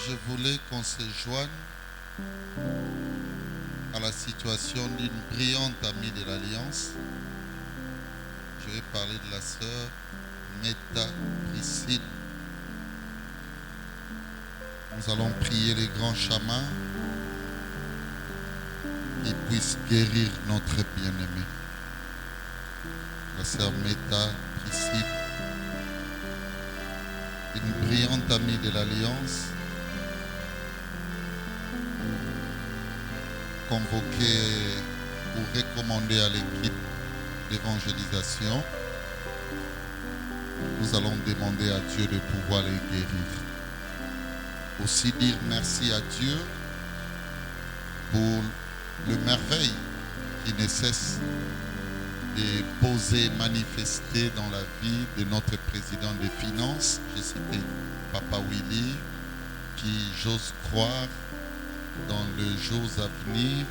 Je voulais qu'on se joigne à la situation d'une brillante amie de l'Alliance. Je vais parler de la sœur Meta Priscille. Nous allons prier les grands chamans qui puissent guérir notre bien-aimé. La sœur Meta Priscille, une brillante amie de l'Alliance, convoquée ou recommandée à l'équipe d'évangélisation. Nous allons demander à Dieu de pouvoir les guérir. Aussi dire merci à Dieu pour le merveille qui ne cesse de poser, manifester dans la vie de notre président des finances. J'ai cité Papa Willy, qui, j'ose croire, dans les jours à venir,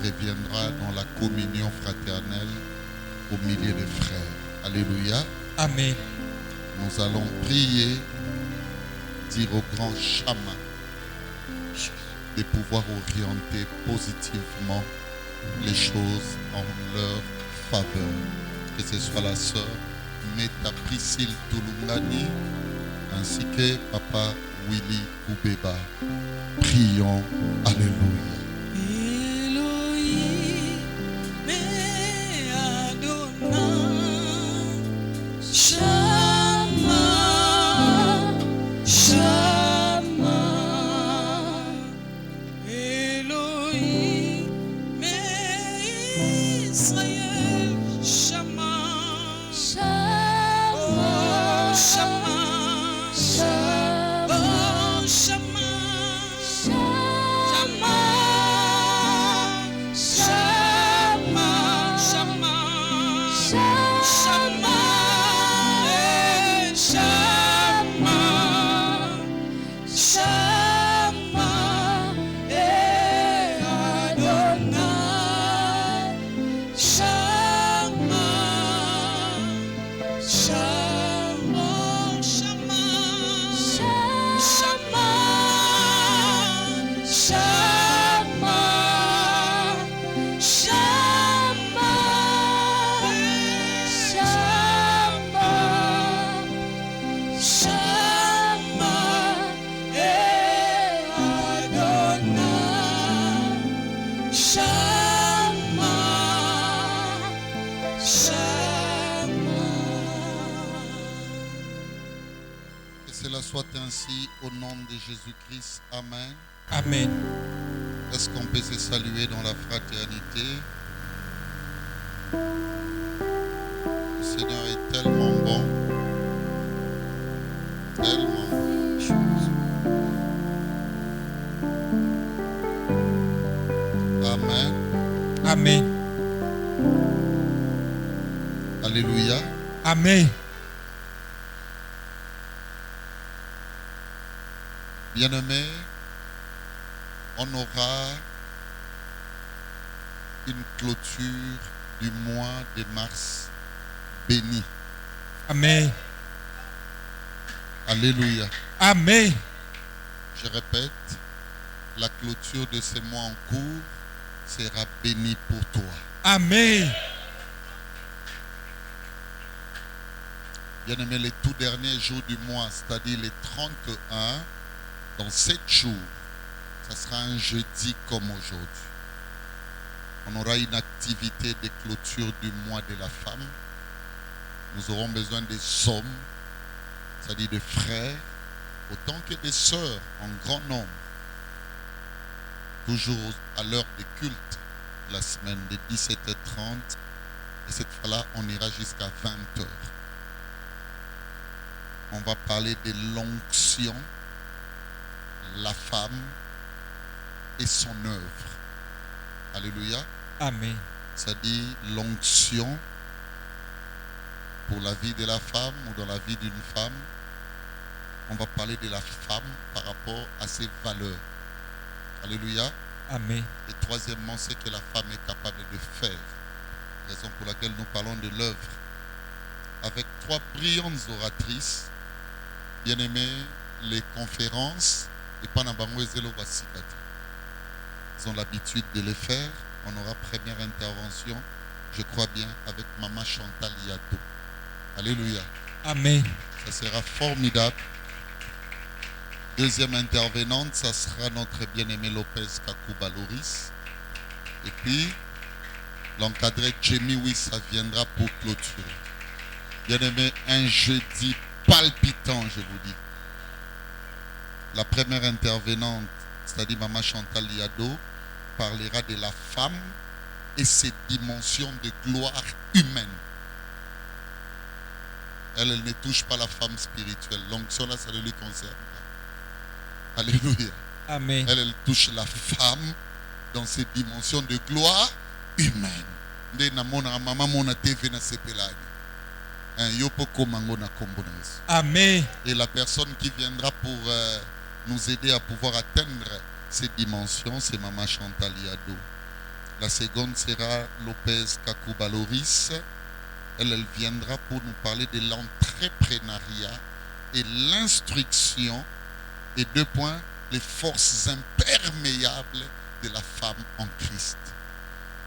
reviendra dans la communion fraternelle au milieu des frères. Alléluia. Amen. Nous allons prier, dire au grand chaman de pouvoir orienter positivement les choses en leur faveur. Que ce soit la sœur Meta Priscille Tulungani ainsi que Papa Willy Koubeba. Prions. Alléluia. Soit ainsi au nom de Jésus-Christ. Amen. Amen. Est-ce qu'on peut se saluer dans la fraternité? Le Seigneur est tellement bon. Tellement bon. Amen. Amen. Alléluia. Amen. Bien-aimés, on aura une clôture du mois de mars béni. Amen. Alléluia. Amen. Je répète, la clôture de ce mois en cours sera bénie pour toi. Amen. Bien-aimés, les tout derniers jours du mois, c'est-à-dire les 31, dans 7 jours, ça sera un jeudi comme aujourd'hui. On aura une activité de clôture du mois de la femme. Nous aurons besoin des hommes, c'est-à-dire des frères, autant que des sœurs en grand nombre. Toujours à l'heure des cultes, la semaine de 17h30. Et cette fois-là, on ira jusqu'à 20h. On va parler de l'onction, la femme et son œuvre. Alléluia. Amen. Ça dit l'onction pour la vie de la femme ou dans la vie d'une femme. On va parler de la femme par rapport à ses valeurs. Alléluia. Amen. Et troisièmement, c'est que la femme est capable de faire. Raison pour laquelle nous parlons de l'œuvre. Avec 3 brillantes oratrices, bien-aimées, les conférences Et pendant ils ont l'habitude de le faire. On aura première intervention, je crois bien, avec Maman Chantal Yato. Alléluia. Amen. Ça sera formidable. Deuxième intervenante, ça sera notre bien-aimé Lopez Kakouba Loris. Et puis, l'encadré Jamie Wissa viendra pour clôturer. Bien-aimé, un jeudi palpitant, je vous dis. La première intervenante, c'est-à-dire Maman Chantal Yado, parlera de la femme et ses dimensions de gloire humaine. Elle ne touche pas la femme spirituelle. L'onction là, ça ne lui concerne pas. Alléluia. Amen. Elle touche la femme dans ses dimensions de gloire humaine. Amen. Et la personne qui viendra pour nous aider à pouvoir atteindre ces dimensions, c'est Maman Chantal Yado. La seconde sera Lopez Kakouba Loris. Elle viendra pour nous parler de l'entrepreneuriat et l'instruction. Et 2 points, les forces imperméables de la femme en Christ.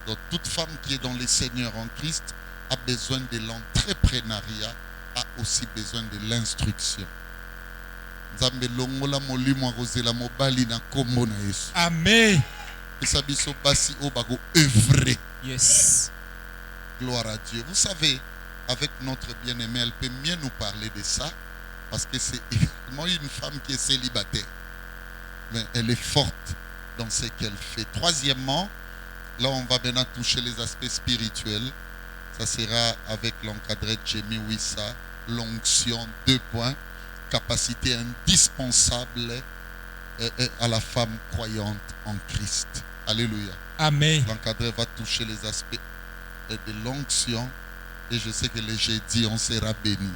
Donc toute femme qui est dans le Seigneur en Christ a besoin de l'entrepreneuriat, a aussi besoin de l'instruction. Amen. Yes. Gloire à Dieu. Vous savez, avec notre bien-aimée, elle peut mieux nous parler de ça, parce que c'est également une femme qui est célibataire. Mais elle est forte dans ce qu'elle fait. Troisièmement, là on va maintenant toucher les aspects spirituels. Ça sera avec l'encadré Jamie Wissa, l'onction, 2 points, capacité indispensable à la femme croyante en Christ. Alléluia. Amen. L'encadré va toucher les aspects de l'onction et je sais que le jeudi on sera béni.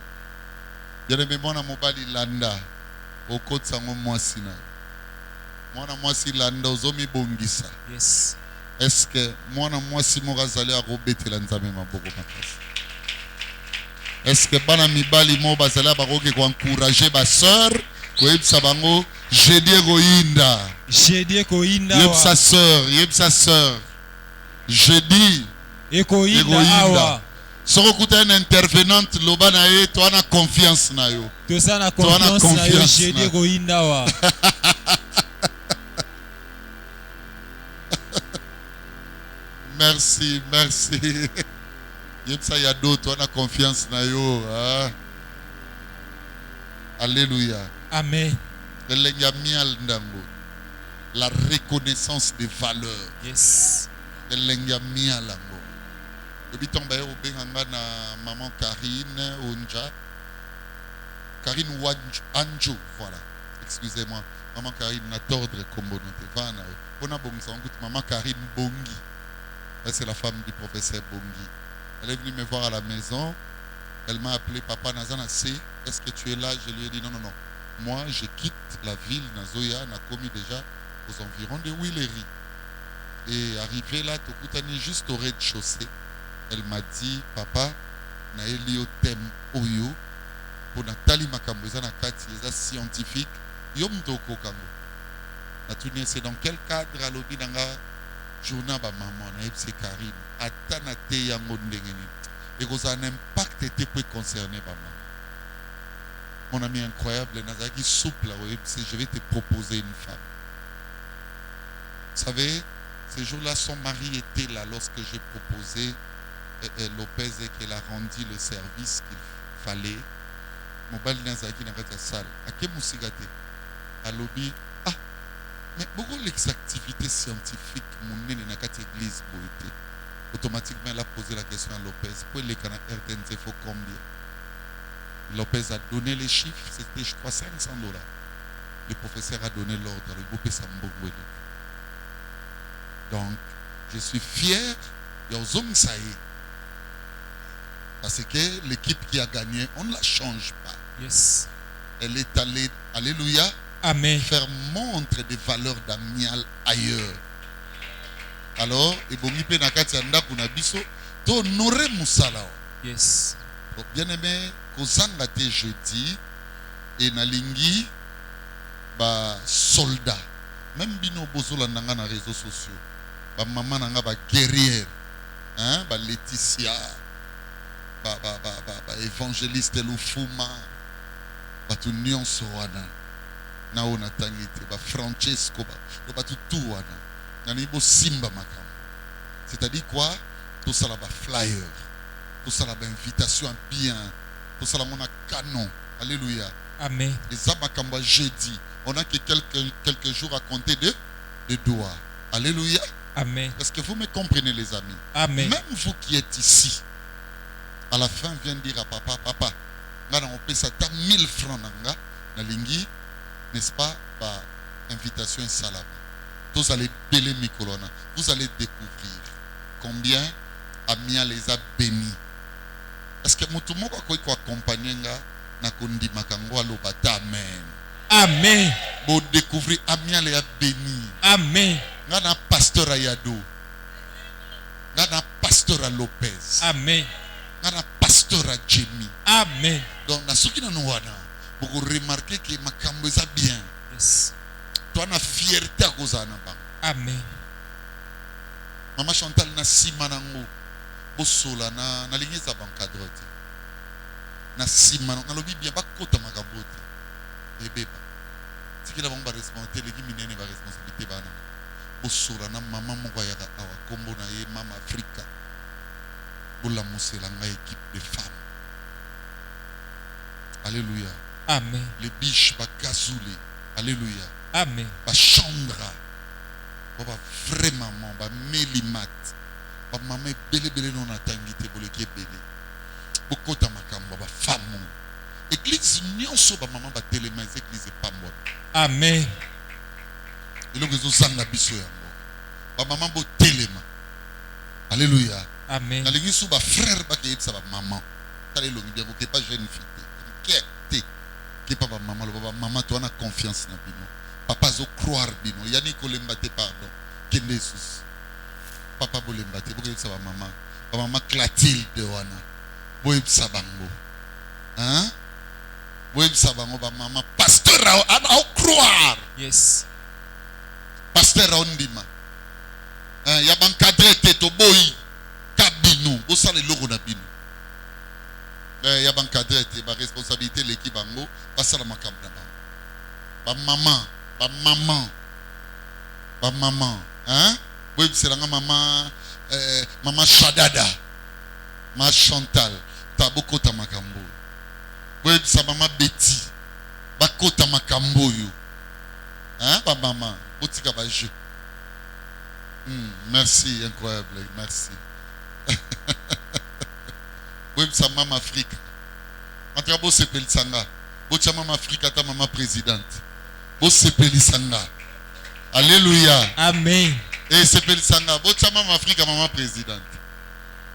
Bien aimé, moi mobali landa au côté sango mwasi na moi mwasi landa ozomi bongisa. Yes. Est-ce que moi mwasi mokazali akobetela nzambe maboko makasi? Est-ce que bana mibali mo bazali bakoki ko encourager ba sœur ko yebisa bango jeudi koinda. Jeudi koinda. Yebisa sœur. Jeudi ekoinda awa. Soko kuta une intervenante loba na ye to ana confiance na yo. To sana confiance na yo jeudi koinda awa. Merci. Yebsa ya d'autres on a confiance na yo. Ah. Alléluia. Amen. La reconnaissance des valeurs. Yes. Na maman Karine Onja. Karine Anjo, voilà. Excusez-moi. Maman Karine n'a d'ordre comme Vana. On a maman Karine Bongi. C'est la femme du professeur Bongi. Elle est venue me voir à la maison. Elle m'a appelé Papa Nazana C. Est-ce que tu es là? Je lui ai dit non. Moi, je quitte la ville Nazoya, n'a commis déjà aux environs de Willery. Et arrivé là, Tokutani juste au rez-de-chaussée, elle m'a dit, Papa, na elio tem oyo, pour Nathalie Makamboza na kati, les scientifiques, yom toko kango. Natuni, c'est dans quel cadre à l'obi nanga journée ba maman, na c'est Karine, atana te yango ndengeni. Et que un impact était pour concerner ba maman. Mon ami incroyable, Nazaki souple, je vais te proposer une femme. Vous savez, ce jour-là, son mari était là lorsque j'ai proposé Lopez et qu'elle a rendu le service qu'il fallait. Mobile Nazaki dans la salle. À quel mousigate? À lobby. Ah, mais beaucoup d'activités scientifiques, mon nez n'a qu'à l'église. Automatiquement, elle a posé la question à Lopez. Pour les canards RTNC, il faut combien? Lopez a donné les chiffres, c'était je crois $500. Le professeur a donné l'ordre, le groupe Sambogwe. Donc, je suis fier de Saï. Parce que l'équipe qui a gagné, on ne la change pas. Yes. Elle est allée, alléluia, Amen. faire montre des valeurs d'amial ailleurs. Alors, et bon, il nakati anda kuna biso, to honorer musala. Yes. Bien aimé, kozanga te jeudi et nalingi ba soldat. Même bino bozola nanga na réseaux sociaux. Ba maman nanga ba guerrière. Hein, ba Laetitia. Ba évangéliste Lufuma. Ba tu nyonso wana. Na ona tangite ba Francesco ba tu wana. Nani bo simba makam. C'est-à-dire quoi? Tout ça là ba flyer. Tout ça là ba invitation bien. Tout ça là mon canon. Alléluia. Amen. Les amakamba jeudi. On a que quelques jours à compter de doigts. Alléluia. Amen. Est-ce que vous me comprenez, les amis? Amen. Même vous qui êtes ici, à la fin, viens dire à papa, papa, on paie ça 1000 francs, na lingi, n'est-ce pas, par invitation et salama. Vous allez béler mes colonnes. Vous allez découvrir combien Amia les a bénis. Est-ce que Moutoumou va accompagner na kondi makango alobata amen. Amen. Pour découvrir Amia les a bénis. Amen. Ngana pasteur Ayado. Ngana pasteur Lopez. Amen. Ngana pasteur Jimmy. Amen. Donc na soki na nouana, vous remarquez que makambo eza bien. Yes. Toi na fierté à cause na bang. Amen. Maman Chantal na simanango. Bosola na ligne za bankadrote. Na simanango na lobi bien ba kota makambote. Ebeba. Tiki la ba responsabilité legi minene ba responsabilité bana. Bosola na maman moko ya awa kombo na ye mama Africa. Bola musela nga équipe de femmes. Alléluia. Amen. Les biches ba gazoulé. Alléluia. Amen. Ba Chandra. Ba vrai maman, ba Melimat. Ba maman belé non atangité pour le qui belé. Bokota makamba ba femme. Église nyonso ba maman ba téléma église pas bonne. Amen. Et le réseau sanga biso yango. Ba maman bo téléma. Alléluia. Amen. Na l'église sou ba frère ba ki sa ba maman. Tale longi bien ko pas jeune fille. Qui est papa maman, le papa maman, tu as confiance dans bino. Papa zo croire bino. Yani ko lembate pardon. Kende Jesus. Papa bo lembate. Bo ke sa ba maman. Ba maman Clotilde wana. Bo yeb sa bango. Hein? Bo yeb sa bango ba maman pasteur ana croire. Yes. Pasteur ondima. Hein, ya ban cadre teto boy kabino. Bo sale logo na bino. Il y a une responsabilité de l'équipe bango, pas ça la macabre. Ba maman, hein? Oui, c'est la maman, maman Shadada, ma Chantal, t'as beaucoup ta macambo. Oui, c'est maman Betty, bako ta macambo yo, hein? Ba maman, botika ba jeu. Merci, incroyable, merci. Oui, ça maman Afrique. Entre bo sepeli sanga. Bo cha maman Afrique ta maman présidente. Bo sepeli sanga. Alléluia. Amen. Et sepeli sanga. Bo cha maman Afrique maman présidente.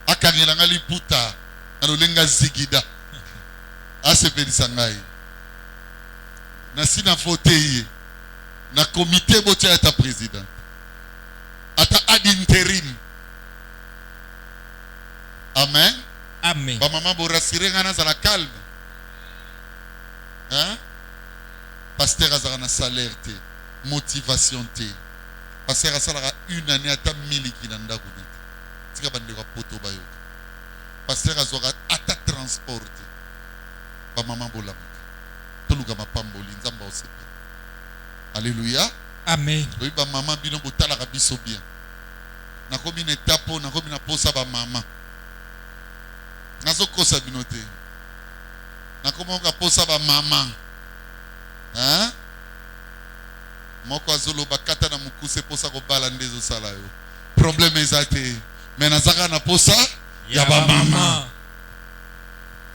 Akangela ngali puta. Na lenga zigida. A sepeli sanga. Na sina fauteuil. Na comité bo cha ta présidente. Ata ad intérim. Amen. Amen. Ba maman bo rassurer ngana za la calme. Hein? Pasteur azara na salaire te, motivation te. Pasteur asalara une année ata 1000 kinanda kuna. Tika bande ko poto bayo. Pasteur azora ata transport. Ba maman bo la. Toluka mapamboli nzamba osepe. Alléluia. Amen. Oui ba maman bino botala ka biso bien. Na komi na tapo, na komi na posa ba maman. Nazo kosa binote. Na komo ka posa ba mama. Hein? Moko azolo bakata na mukuse posa ko bala ndezo sala yo. Problème ezate. Mais nazaka na posa ya ba mama.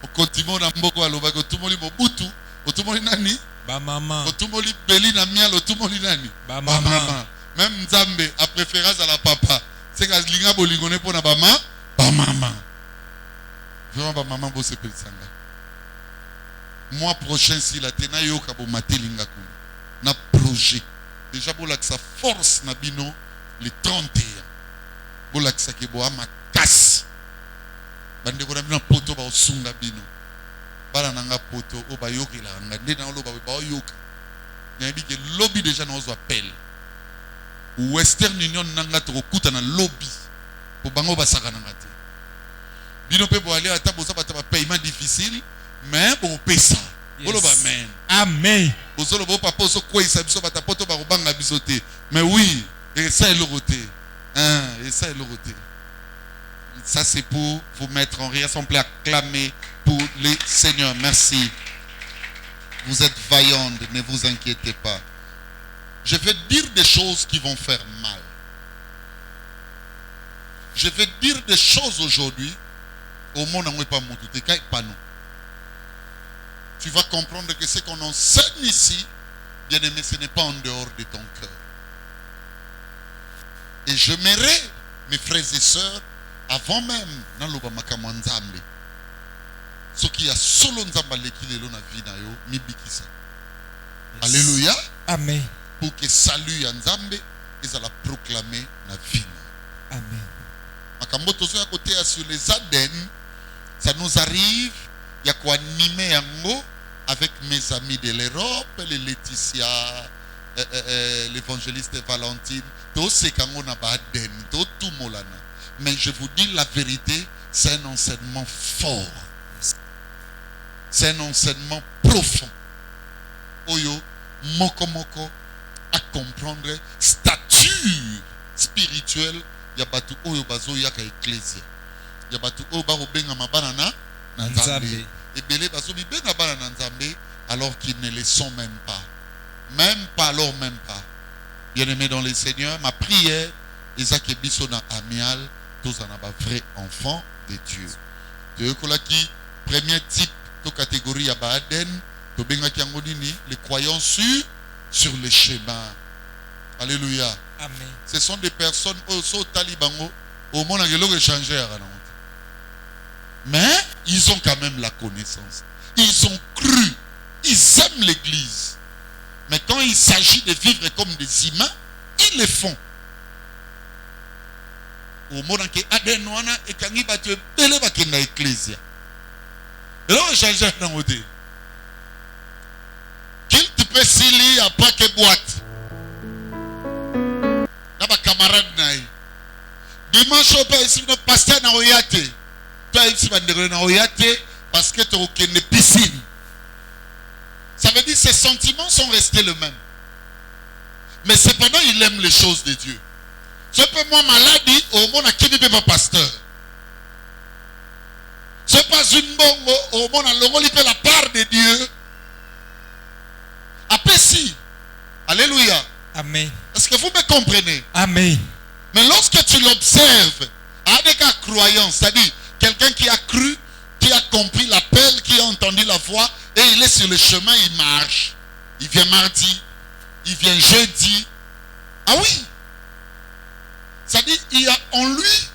Okontimo na mboko aloba ko tumoli mobutu, otumoli nani? Ba mama. Otumoli beli na miel, otumoli nani? Ba mama. Même Nzambe a préférence à la papa. C'est que linga bolingone pona ba mama. Vraiment, maman, vous êtes sanga. Mois prochain, si la tena yo kabo matelinga ku. Na projet. Déjà, pour la sa force na bino le 31. Pour la sa ke bo ama kasi. Bande ko na bino poto ba osunga bino. Bala nanga poto o ba yoki la nga ndena lo ba yoka. Il y a dit que lobby déjà nous appelle. Western Union nanga to kuta na lobby pour bango basaka nanga te. Bino pe pour aller à table ça ba paiement difficile mais pour pesa. Bolo ba amen. Amen. Bozolo bo papa so quoi ça biso bata poto ba banga bisoté. Mais oui, et ça est le côté. Et ça est le côté. Ça c'est pour vous mettre en rire, semblez acclamer pour les seigneurs. Merci. Vous êtes vaillantes, ne vous inquiétez pas. Je vais dire des choses qui vont faire mal. Je vais dire des choses aujourd'hui. Au monde n'en est pas mon tout, pas nous. Tu vas comprendre que ce qu'on enseigne ici, bien aimé, ce n'est pas en dehors de ton cœur. Et je m'aimerais, mes frères et sœurs, avant même, dans le Bamakaman Nzambe, ce qui a solo Nzamba lekilelo na vie na yo, mibikisa. Alléluia. Amen. Pour que salut à Nzambe, ils allaient proclamer la vie. Amen. Makamoto so ya côté sur les Aden, ça nous arrive, il y a quoi animer yango avec mes amis de l'Europe, les Laetitia, l'évangéliste Valentine, tous ces kango na Baden, tout molana. Mais je vous dis la vérité, c'est un enseignement fort. C'est un enseignement profond. Oyo, moko moko, à comprendre stature spirituelle. Il y a batu oyo bazo yaka ecclesia. Il y a batu oyo baro benga mabana na Nzambe. Et belé bazo bi benga bana na Nzambe alors qu'ils ne le sont même pas. Même pas alors même pas. Bien-aimés dans les Seigneurs, ma prière, Isaac et Bissona amial, tous en a vrai enfant de Dieu. De kolaki premier type de catégorie à Baden, to benga kiangonini, les croyants sur le chemin. Alléluia. Amen. Ce sont des personnes au talibango au monde a changé. Mais ils ont quand même la connaissance. Ils ont cru. Ils aiment l'église. Mais quand il s'agit de vivre comme des humains, ils le font. Au monde qui a des noirs et quand il va te belé va qu'il l'église. Et là on change dans le côté. Qu'il te peut s'y après que boîte. Naba camarade naï. Dimanche au pays ici le pasteur na oyate. Toi ici va ndere na oyate parce que tu as une piscine. Ça veut dire que ses sentiments sont restés les mêmes. Mais cependant il aime les choses de Dieu. Je peux moi maladie au monde qui ne peut pas pasteur. C'est pas une bonne au monde à l'oroli la part de Dieu. Après si. Alléluia. Amen. Est-ce que vous me comprenez? Amen. Mais lorsque tu l'observes avec un croyant, c'est-à-dire quelqu'un qui a cru, qui a compris l'appel, qui a entendu la voix, et il est sur le chemin, il marche. Il vient mardi, il vient jeudi. Ah oui. C'est-à-dire il y a en lui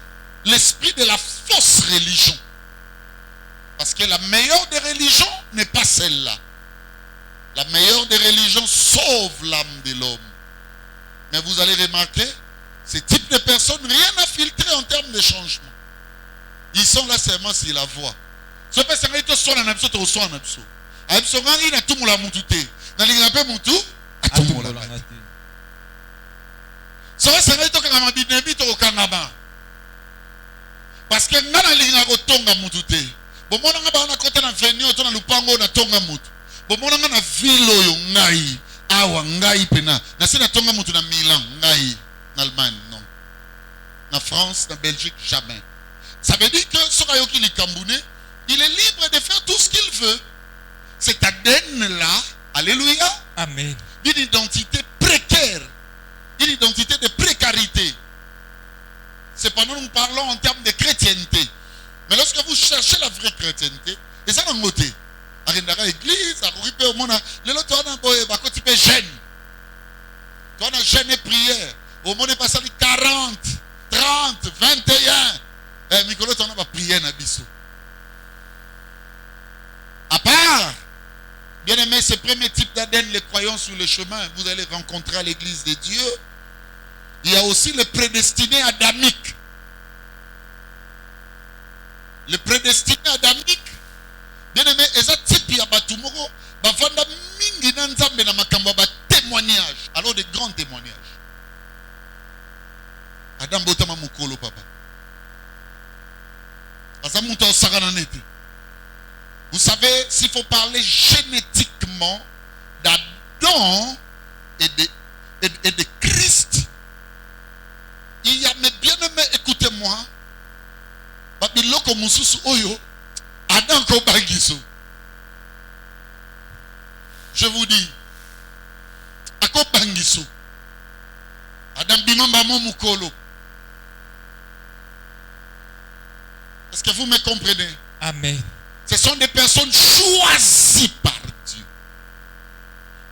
l'esprit de la fausse religion. Parce que la meilleure des religions n'est pas celle-là. La meilleure des religions sauve l'âme de l'homme. Mais vous allez remarquer, ce type de personnes, rien à filtrer en termes de changement. Ils sont là seulement sur la voie. Ce que c'est que soit un absou, tu soit un absou. Absou, il a tout le monde moutouté. Dans les grappes moutou, à tout le monde. Ce que c'est que tu as dit, tu as kangaba. Parce que nous avons tonga moutouté. Bon, on a côté na venir, on a lupango na tonga moutou. Bon, on a na vilo yo ngai. Awa ngai pena na sina tonga mutu na Milan ngai na Allemagne non na France na Belgique jamais. Ça veut dire que Sorayoki Likambune il est libre de faire tout ce qu'il veut. Cet Aden là, alléluia, Amen. Une identité précaire, une identité de précarité. Cependant nous parlons en termes de chrétienté. Mais lorsque vous cherchez la vraie chrétienté, et ça dans le côté arendaka église akoripe au monde lelo toi na boye bakoti pe jeune toi na jeune et prière au monde pas sali 40 30 21 mikolo toi na ba prière na biso à part bien aimé ce premier type d'Aden les croyants sur le chemin vous allez rencontrer à l'église de Dieu. Il y a aussi le prédestiné adamique. Le prédestiné adamique. Bien aimé, et ça type ya batumoko bavanda mingi na nzambe na makambo ba témoignages. Alors des grands témoignages. Adam Botama Mukolo papa. Vous savez, s'il faut parler génétiquement d'Adam et de Christ, il y a mes bien-aimés, écoutez-moi. Adam Kobangiso. Je vous dis, Akobangiso. Adam Bimamba Mukolo. Est-ce que vous me comprenez? Amen. Ce sont des personnes choisies par Dieu.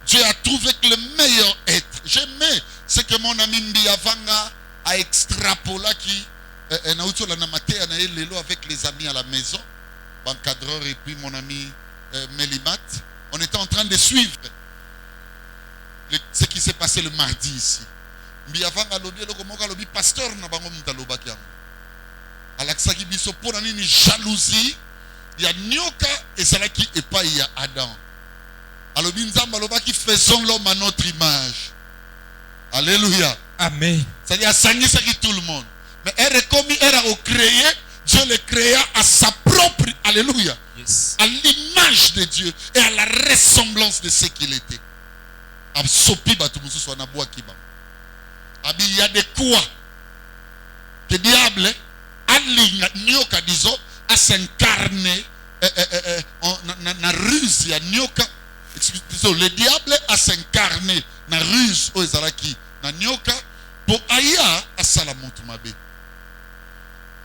Dieu a trouvé que le meilleur être. J'aimais ce que mon ami Mbiavanga a extrapolé qui avec les amis à la maison, l'encadreur et puis mon ami Melimat. On était en train de suivre ce qui s'est passé le mardi ici. Mbiavanga lobi pasteur na bango mutalobakiam. Alaksaki biso pona nini jalousie. Il y a Nyoka et Salaki et pas il y a Adam. Alors Binzamba Lobaki faisons l'homme à notre image. Alléluia. Amen. C'est-à-dire à tout le monde. Mais elle comme elle a créé, Dieu le créa à sa propre, alléluia. Yes. À l'image de Dieu et à la ressemblance de ce qu'il était. Il y a des quoi que diable Nyoka disons à s'incarner na ruse ya nyoka. Le diable a s'incarné na ruse o ezalaki na nyoka pour aya à salamotumabe.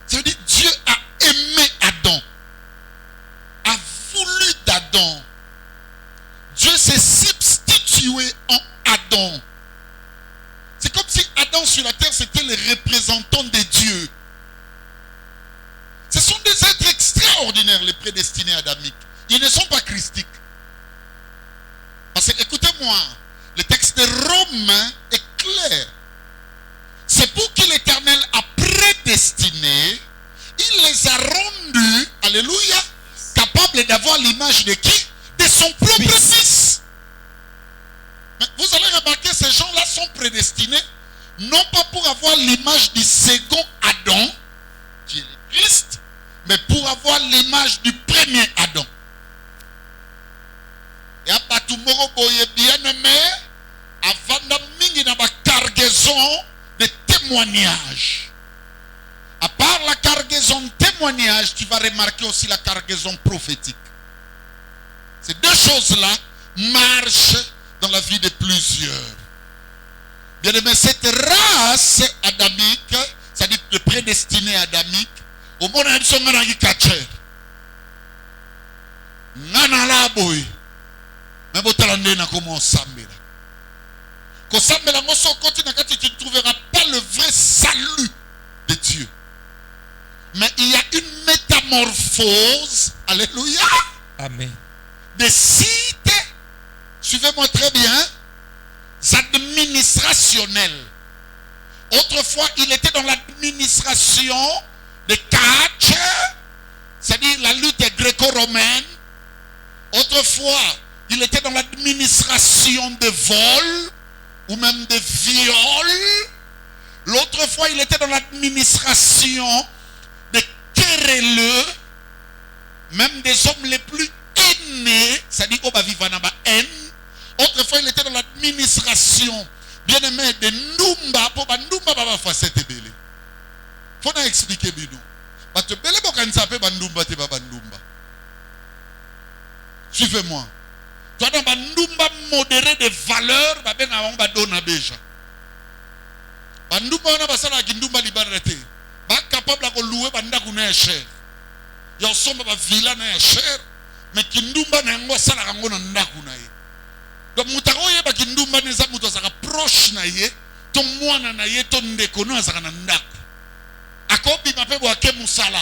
C'est-à-dire Dieu a aimé Adam, a voulu d'Adam. Dieu s'est substitué en Adam. C'est comme si Adam sur la terre c'était le représentant de Dieu. Ce sont des êtres extraordinaires, les prédestinés adamiques. Ils ne sont pas christiques. Parce que, écoutez-moi, le texte de Romains est clair. C'est pour que l'Éternel a prédestiné, il les a rendus, alléluia, capables d'avoir l'image de qui? De son propre fils. Mais vous allez remarquer, ces gens-là sont prédestinés, non pas pour avoir l'image du second Adam, qui est le Christ, mais pour avoir l'image du premier Adam. Et à Batumoro Boye bien-aimé, avant de la cargaison de témoignages. À part la cargaison de témoignages, tu vas remarquer aussi la cargaison prophétique. Ces deux choses-là marchent dans la vie de plusieurs. Bien-aimé, cette race adamique, c'est-à-dire le prédestiné adamique, au monde de son ngana kacher ngana la boy mais botalande na comment sambela ko sambela ngoso koti na kati tu ne trouveras pas le vrai salut de Dieu, mais il y a une métamorphose, alléluia, Amen. des sites, suivez-moi très bien, administrationnels. Autrefois il était dans l'administration de catch, c'est-à-dire la lutte gréco-romaine. Autrefois, il était dans l'administration de vol ou même de viol. L'autre fois, il était dans l'administration de querelleux, même des hommes les plus haineux, c'est-à-dire au Bavivanaba haine. Autrefois, il était dans l'administration, bien aimé, de Ndumba, pour Ndumba Baba Facette Bélé. Il faut expliquer bino. Suivez-moi. Toi, dans Bandumba modéré de valeur, on va donner déjà. Bandumba, on va s'en aller Ndumba liberté. Ba capable de louer Banda Gune cher. Il y a un villa cher, mais Kindumba n'a pas ça la rango n'andakunaye. Donc mutaroye ba Kindumba neza mutazaka proche na ye, ton mwana na ye ton ndekono azaka nandaku. Akobi mapebo ake musala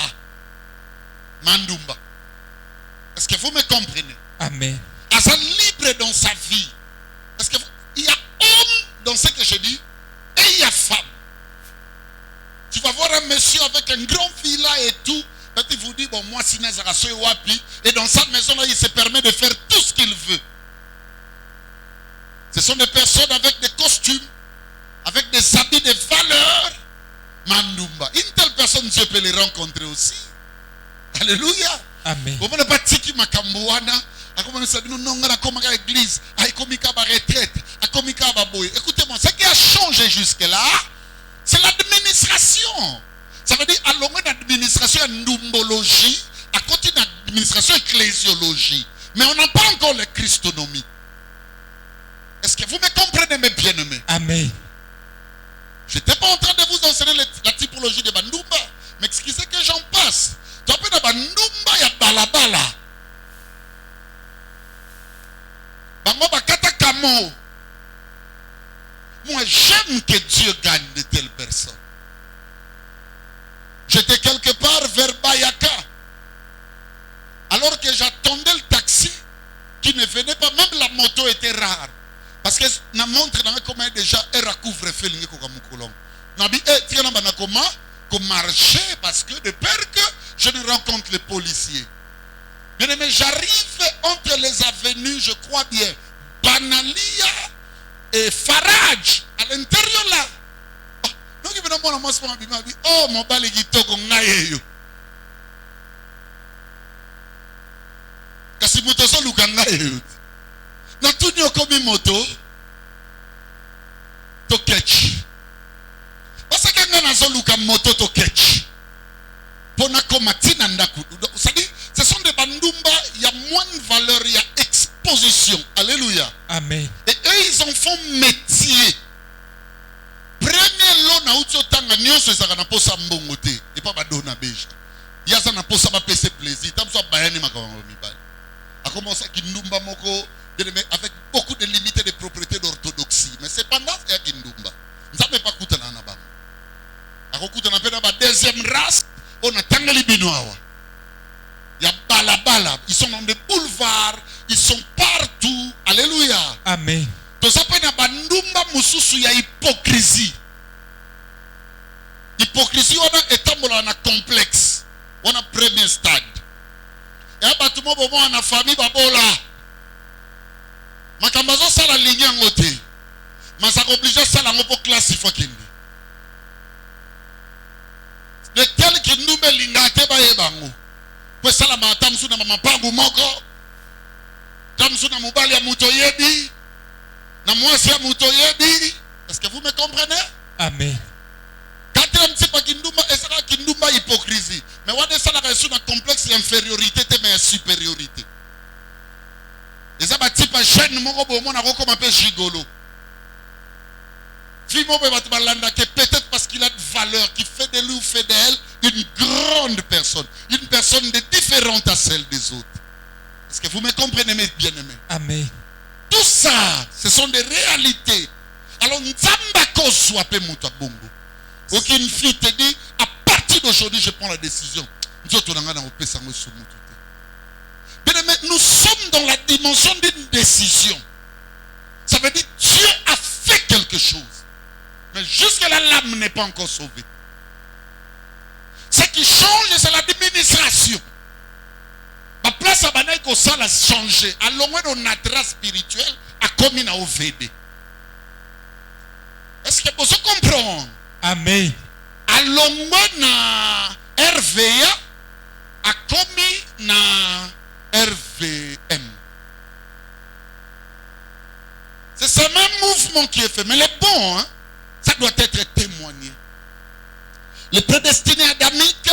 mandumba. Est-ce que vous me comprenez? Amen. Asa libre dans sa vie. Est-ce que il y a homme dans ce que je dis et il y a femme. Tu vas voir un monsieur avec un grand villa et tout. Quand il vous dit bon moi si nazara soy wapi et dans sa maison là il se permet de faire tout ce qu'il veut. Ce sont des personnes avec des costumes, avec des habits de valeur. Mandumba. Une telle personne, Dieu peut les rencontrer aussi. Alléluia. Amen. Vous ne pas tiki makambouana. Écoutez-moi, ce qui a changé jusque-là, c'est l'administration. Ça veut dire, à l'ombre d'administration, numbologie, à côté d'administration, ecclésiologie. Mais on n'a pas encore la christonomie. Est-ce que vous me comprenez, mes bien-aimés? Amen. Je n'étais pas en train de vous enseigner la typologie de Bandumba. Mais excusez que j'en passe. Tu appelles Bandumba, il y a balabala. Moi, j'aime que Dieu gagne de telles personnes. J'étais quelque part vers Bayaka. Alors que j'attendais le taxi qui ne venait pas, même la moto était rare. Parce que na montre dans comment déjà era couvre-feu lingi ko kamukolong. Na bi tia na bana comment comme marcher parce que de peur que je ne rencontre les policiers. Bien aimé, j'arrive entre les avenues, je crois bien, Banalia et Faraj à l'intérieur là. Donc il me demande moi ce moment oh mon baligi toko ngayeyo. Kasi moto so lukanga yeyo. Na tunyo komi moto to catch. Parce que ngana so luka moto to catch. Pona komatina ndaku. C'est-à-dire, ce sont des bandumba, il y a moins de valeur, il y a exposition. Alléluia. Amen. Et eux, ils en font métier. Premier lot na uto tanga nyonso ezaka na posa mbongo te. Et pas badona beja. Yaza na posa ba pese plaisir. Tam so bayani makambo mibali. A commencé kindumba moko avec beaucoup de limites et de propriétés d'orthodoxie. Mais cependant, il y a kindumba. Nous n'avons pas coûté na nabam. A coûté na pena ba deuxième race, on a tangali binoawa. Il y a balabala, ils sont dans des boulevards, ils sont partout. Alléluia. Amen. Tout ça peut être bandumba mususu ya hypocrisie. Hypocrisie on a étambola on a complexe. On a premier stade. Et à batumo bomo on a famille babola. Makambazo sala ligne en côté. Mais ça oblige sala ngo pour classifier kindi. De tel qui nous met l'ingate ba yebango. Pues sala matamsu na mapangu moko. Tamsu na mubali ya mutoyebi. Na mwasi ya mutoyebi. Est-ce que vous me comprenez? Amen. Quatrième c'est pas kindumba, et ça kindumba hypocrisie. Mais on est ça la sur un complexe d'infériorité mais supériorité. Et ça va type jeune moko bomo na roko m'appelle gigolo. Fimo be batbalanda que peut-être parce qu'il a de valeur, qui fait de lui ou fait d'elle une grande personne, une personne différente à celle des autres. Est-ce que vous me comprenez, mes bien-aimés? Amen. Tout ça, ce sont des réalités. Alors, Nzamba kozwa pe muta bongo. Aucune fille te dit, à partir d'aujourd'hui, je prends la décision. Bien-aimés, nous sommes dans la dimension d'une décision. Ça veut dire Dieu a fait quelque chose. Mais jusque-là, l'âme n'est pas encore sauvée. Ce qui change, c'est l'administration. La place à Banaï ça a changé. À l'ombre de notre spirituel, a commis à OVD. Est-ce que vous comprenez? Amen. À l'ombre de RVA, a commis na RVM. C'est ce même mouvement qui est fait. Mais le bon, hein, ça doit être témoigné. Les prédestinés adamiques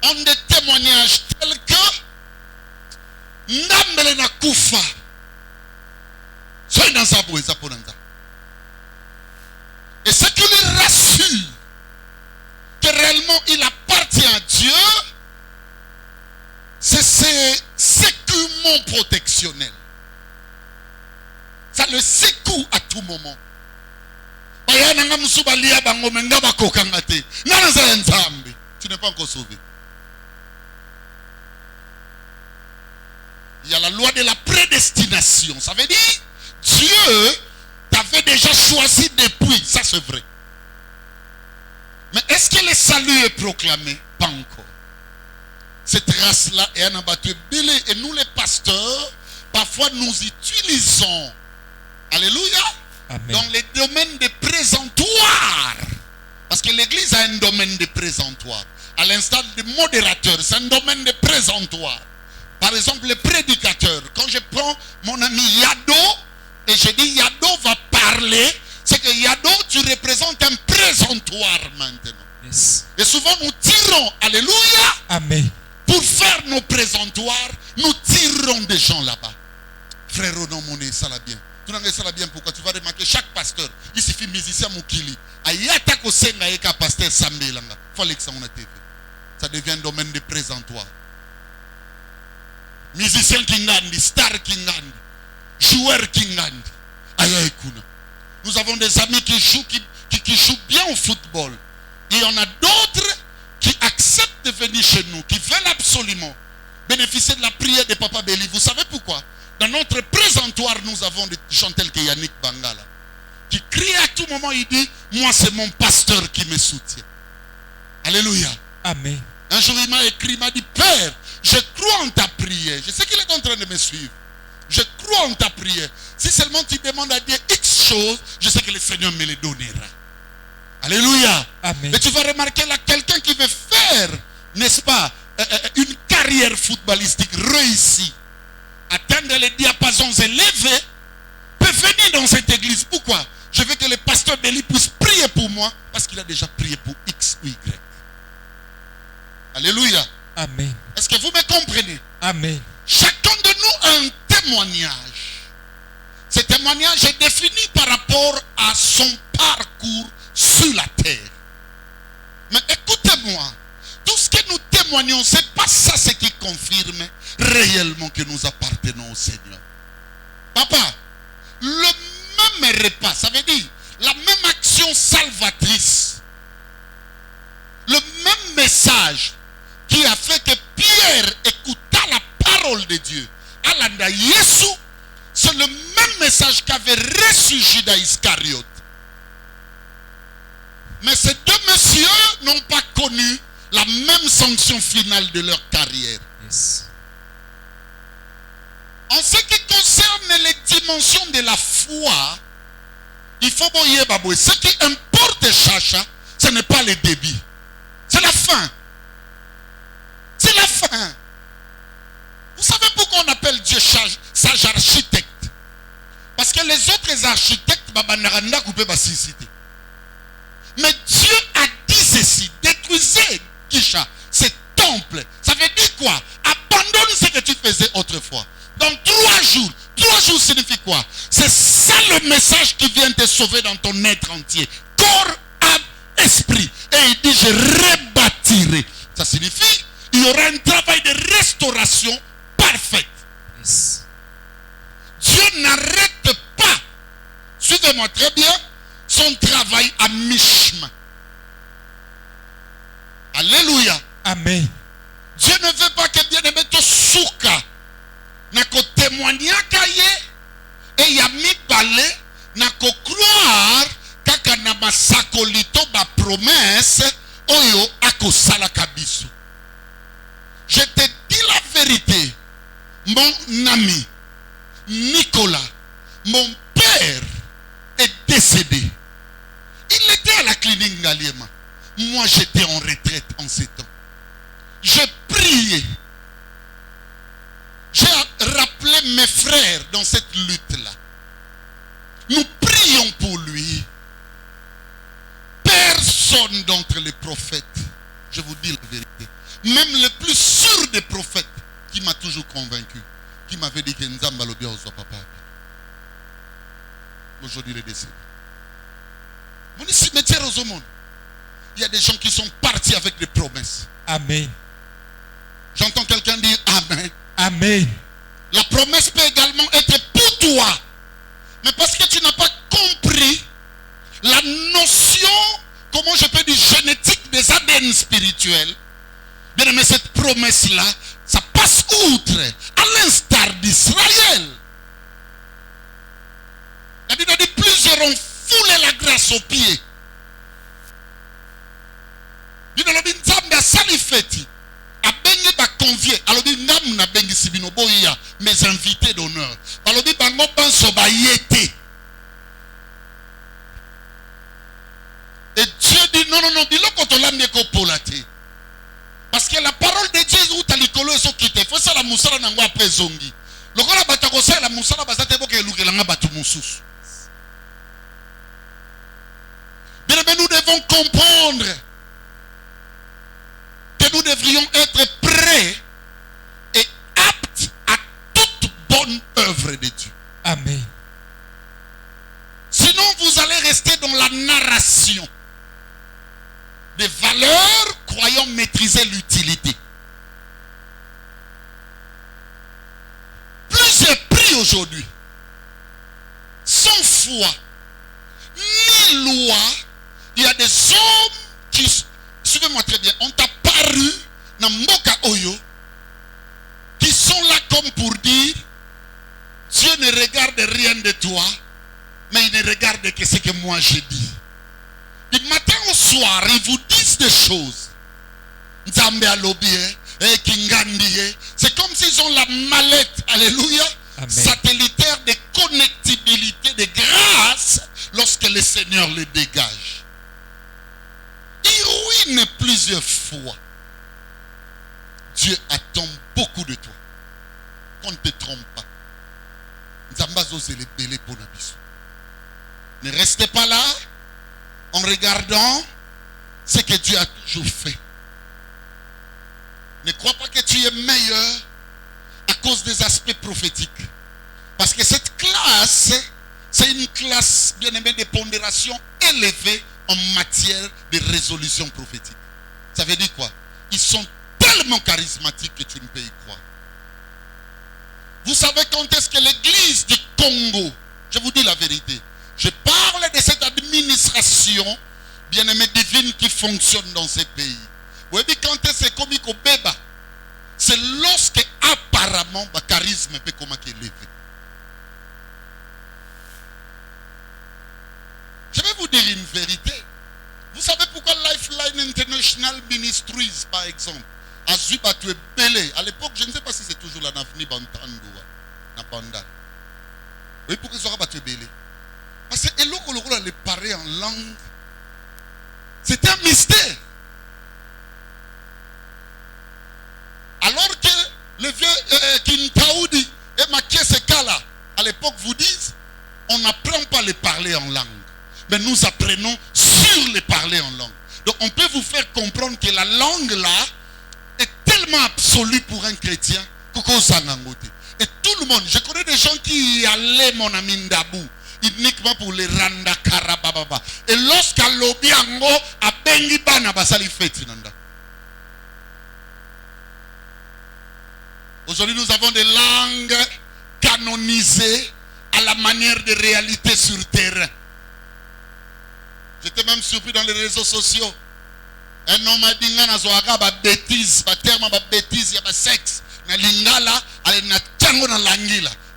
ont des témoignages tels que Ndambele na kufa. Soyez dans sa bouée, ça pour nous. Et ce qui lui rassure que réellement il appartient à Dieu, c'est ces sécurements protectionnels. Ça le secoue à tout moment. Tu n'es pas encore sauvé. Il y a la loi de la prédestination. Ça veut dire Dieu t'avait déjà choisi depuis. Ça c'est vrai. Mais est-ce que le salut est proclamé? Pas encore. Cette race-là est un abattu belé. Et nous les pasteurs, parfois nous utilisons Alléluia. Amen. Dans les domaines de présentoir. Parce que l'église a un domaine de présentoir. À l'instar des modérateurs, c'est un domaine de présentoir. Par exemple, le prédicateur. Quand je prends mon ami Yado, et je dis Yado va parler, c'est que Yado, tu représentes un présentoir maintenant. Yes. Et souvent nous tirons, alléluia, Amen. pour faire nos présentoirs, nous tirons des gens là-bas. Frère Renan Moné, ça l'a bien. Tu n'as ça l'a bien pourquoi tu vas remarquer chaque pasteur, il suffit musicien Moukili. Ayata Kosenga Eka pasteur Sambelanga. Fallait que ça on a été fait. Ça devient un domaine de présentoir. Musicien Kingandi, star Kingandi, joueur Kingandi. Aya Ekuna. Nous avons des amis qui jouent bien au football. Et il y en a d'autres qui acceptent de venir chez nous, qui veulent absolument bénéficier de la prière de Papa Béli. Vous savez pourquoi? Dans notre présentoir, nous avons des gens tels que Yannick Bangala, qui crie à tout moment, il dit, moi c'est mon pasteur qui me soutient. Alléluia. Amen. Un jour il m'a écrit, il m'a dit, Père, je crois en ta prière. Je sais qu'il est en train de me suivre. Je crois en ta prière. Si seulement tu demandes à Dieu X choses, je sais que le Seigneur me les donnera. Alléluia. Amen. Et tu vas remarquer là, quelqu'un qui veut faire, n'est-ce pas, une carrière footballistique réussie, atteindre les diapasons élevés, peut venir dans cette église. Pourquoi? Je veux que le pasteur Béli puisse prier pour moi, parce qu'il a déjà prié pour X ou Y. Alléluia. Amen. Est-ce que vous me comprenez? Amen. Chacun de nous a un témoignage. Ce témoignage est défini par rapport à son parcours sur la terre. Mais écoutez-moi, tout ce que nous témoignons, ce n'est pas ça ce qui confirme réellement que nous appartenons au Seigneur. Papa, le même repas, ça veut dire la même action salvatrice, le même message qui a fait que Pierre écouta la parole de Dieu. Alanda Yesu, c'est le même message qu'avait reçu Judas Iscariote. Mais ces deux messieurs n'ont pas connu la même sanction finale de leur carrière. Yes. En ce qui concerne les dimensions de la foi, il faut boyer baboué. Ce qui importe, Chacha, ce n'est pas le débit. C'est la fin. C'est la fin. Vous savez pourquoi on appelle Dieu sage architecte? Parce que les autres architectes, mais Dieu a dit ceci, détruisez Kisha, ce temple. Ça veut dire quoi? Abandonne ce que tu faisais autrefois. Dans 3 jours. 3 jours signifie quoi? C'est ça le message qui vient te sauver dans ton être entier. Corps, âme, esprit. Et il dit, je rebâtirai. Ça signifie, il y aura un travail de restauration parfaite. Yes. Dieu n'arrête pas, suivez-moi très bien, son travail à mi-chemin. Alléluia. Amen. Dieu ne veut pas que bien-aimé te souka. Na ko témoigner kaye et ya mi balé na ko croire kaka na masakolito ba promesse oyo akosala kabiso. Je te dis la vérité, mon ami Nicolas, mon père est décédé. Il était à la clinique Ngaliema. Moi j'étais en retraite en ces temps. J'ai prié. J'ai rappelé mes frères dans cette lutte-là. Nous prions pour lui. Personne d'entre les prophètes, je vous dis la vérité, même le plus sûr des prophètes, qui m'a toujours convaincu, qui m'avait dit que Nzamba Lobia Ozo Papa. Aujourd'hui, il est décédé. Mon cimetière au monde. Il y a des gens qui sont partis avec des promesses. Amen. J'entends quelqu'un dire Amen. Amen. La promesse peut également être pour toi. Mais parce que tu n'as pas compris la notion, comment je peux dire, génétique des ADN spirituels. Bien aimé, cette promesse-là, ça passe outre, à l'instar d'Israël. La Bible dit, plusieurs ont foulé la grâce aux pieds. Bible dit, Nzambe a salifeti. Abengi ba convié. Alors dit, Nam na bengi sibino boya, mes invités d'honneur. Alors dit, bango banso ba yete. non, biloko tolandi eko polate. Parce que la parole de Dieu ou talikolo eso kite. Faut ça la musala nango après zongi. Lokola batakosa la musala basate boke elukelanga batu mususu. Bien, mais nous devons comprendre que nous devrions être prêts et aptes à toute bonne œuvre de Dieu. Amen. Sinon, vous allez rester dans la narration des valeurs, croyant maîtriser l'utilité. Plus j'ai pris aujourd'hui, sans foi, ni loi, il y a des hommes qui, suivez-moi très bien, ont apparu dans Mboka Oyo, qui sont là comme pour dire, Dieu ne regarde rien de toi, mais il ne regarde que ce que moi j'ai dit. Du matin au soir, ils vous disent des choses. Nzambe alobie, Kingandie. C'est comme s'ils ont la mallette, alléluia, Amen. satellitaire de connectibilité, de grâce, lorsque le Seigneur le dégage. Il ruine plusieurs fois. Dieu attend beaucoup de toi. Qu'on ne te trompe pas. Ne restez pas là en regardant ce que Dieu a toujours fait. Ne crois pas que tu es meilleur à cause des aspects prophétiques. Parce que cette classe, c'est une classe, bien aimée, de pondération élevée en matière de résolution prophétique. Ça veut dire quoi? Ils sont tellement charismatiques que tu ne peux y croire. Vous savez quand est-ce que l'église du Congo, je vous dis la vérité, je parle de cette administration bien-aimée divine qui fonctionne dans ces pays. Vous voyez quand est-ce que comme il beba, c'est lorsque apparemment le charisme peut comment élevé. Je vais vous dire une vérité. Vous savez pourquoi Lifeline International Ministries, par exemple, a Zubatu et Belé. À l'époque, je ne sais pas si c'est toujours la Nafni Bantandoua, Napanda. Oui, pourquoi ils auraient battu Belé? Parce que Eloko Loko les parler en langue, c'était un mystère. Alors que le vieux Kintaoudi et Makiese Kala, à l'époque, vous disent, on n'apprend pas à les parler en langue. Mais nous apprenons sur les parler en langue. Donc on peut vous faire comprendre que la langue là est tellement absolue pour un chrétien. Et tout le monde, je connais des gens qui allaient mon ami Ndabou, uniquement pour les randa karababa. Et lorsqu'à l'obiango, à Bengibana, basali feti nanda. Aujourd'hui, nous avons des langues canonisées à la manière de réalité sur terre. J'étais même surpris dans les réseaux sociaux. Un homme a dit que bêtise, terme bêtise, il y a sexe.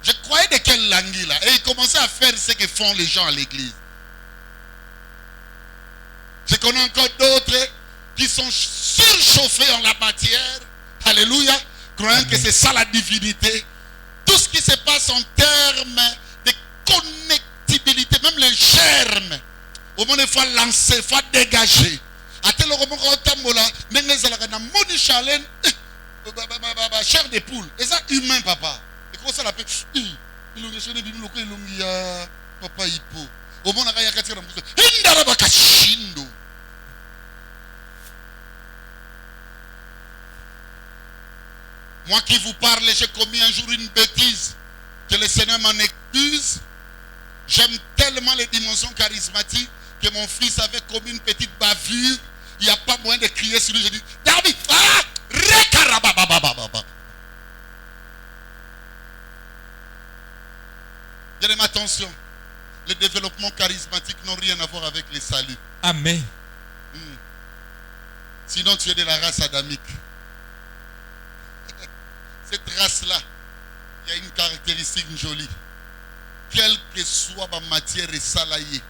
Je croyais de quelle langue là. Et il commençait à faire ce que font les gens à l'église. Je connais encore d'autres qui sont surchauffés en la matière. Alléluia. Croyant que c'est ça la divinité. Tout ce qui se passe en termes de connectibilité, même les germes. Au moins, il faut lancer, il faut dégager. À tel moment, chair de poule. Et ça, humain, papa. Et comment ça l'appelle? Papa, il peut. Au moins, il y a quelqu'un qui moi qui vous parle, j'ai commis un jour une bêtise. Que le Seigneur m'en excuse. J'aime tellement les dimensions charismatiques que mon fils avait commis une petite bavure. Il n'y a pas moyen de crier sur lui. Je dis, David, Bien, attention. Les développements charismatiques n'ont rien à voir avec les saluts. Amen. Sinon, tu es de la race adamique. Cette race-là, il y a une caractéristique jolie. Quelle que soit ma matière et salarié,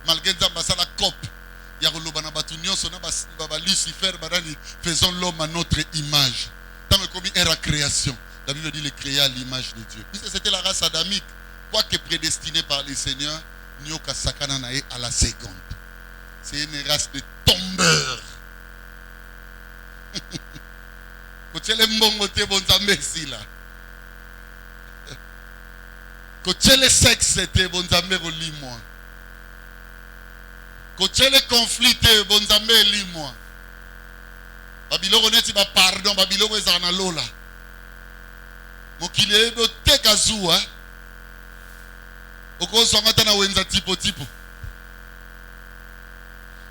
malgré la COP, il y a Lucifer, faisons l'homme à notre image. Tant que comme era création, la Bible dit le créer à l'image de Dieu. C'était la race adamique, quoique prédestinée par le Seigneur, Nyoka Sakana à la seconde. c'est une race de tombeurs. Quand tu es le mbongo, tu es bon ici là. Quand tu es le sexe, tu es bon lis-moi. Quand tu es le conflit, tu es bon lis-moi. Babylone on est pardon, Babylone est en alola. Mokili ebo te kazua. Oko so ngata na wenza tipo.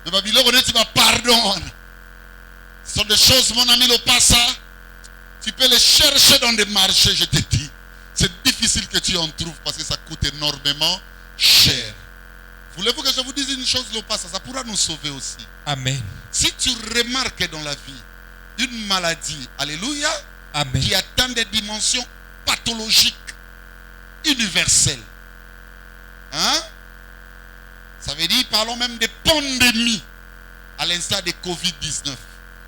Mais Babylone on est pardon. Ce sont des choses, mon ami Lopassa, tu peux les chercher dans des marchés, je te dis. C'est difficile que tu en trouves parce que ça coûte énormément cher. Voulez-vous que je vous dise une chose, Lopassa? Ça pourra nous sauver aussi. Amen. Si tu remarques dans la vie une maladie, alléluia, Amen. qui atteint des dimensions pathologiques, universelles, hein? Ça veut dire, parlons même de pandémies, à l'instar de Covid-19.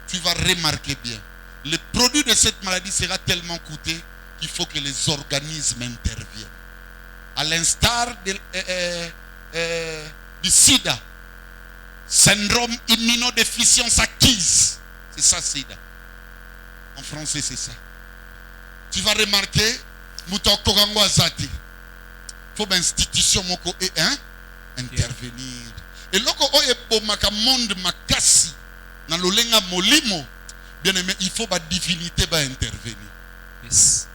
Tu vas remarquer bien. Le produit de cette maladie sera tellement coûteux qu'il faut que les organismes interviennent. À l'instar du sida, syndrome immunodéficience acquise. C'est ça, sida. En français, c'est ça. Tu vas remarquer, Moutokorango Azati. Il faut une institution intervenir. Et lorsqu'on est monde makasi, dans le lenga molimo, bien aimé, il faut que la divinité va intervenir. Yes.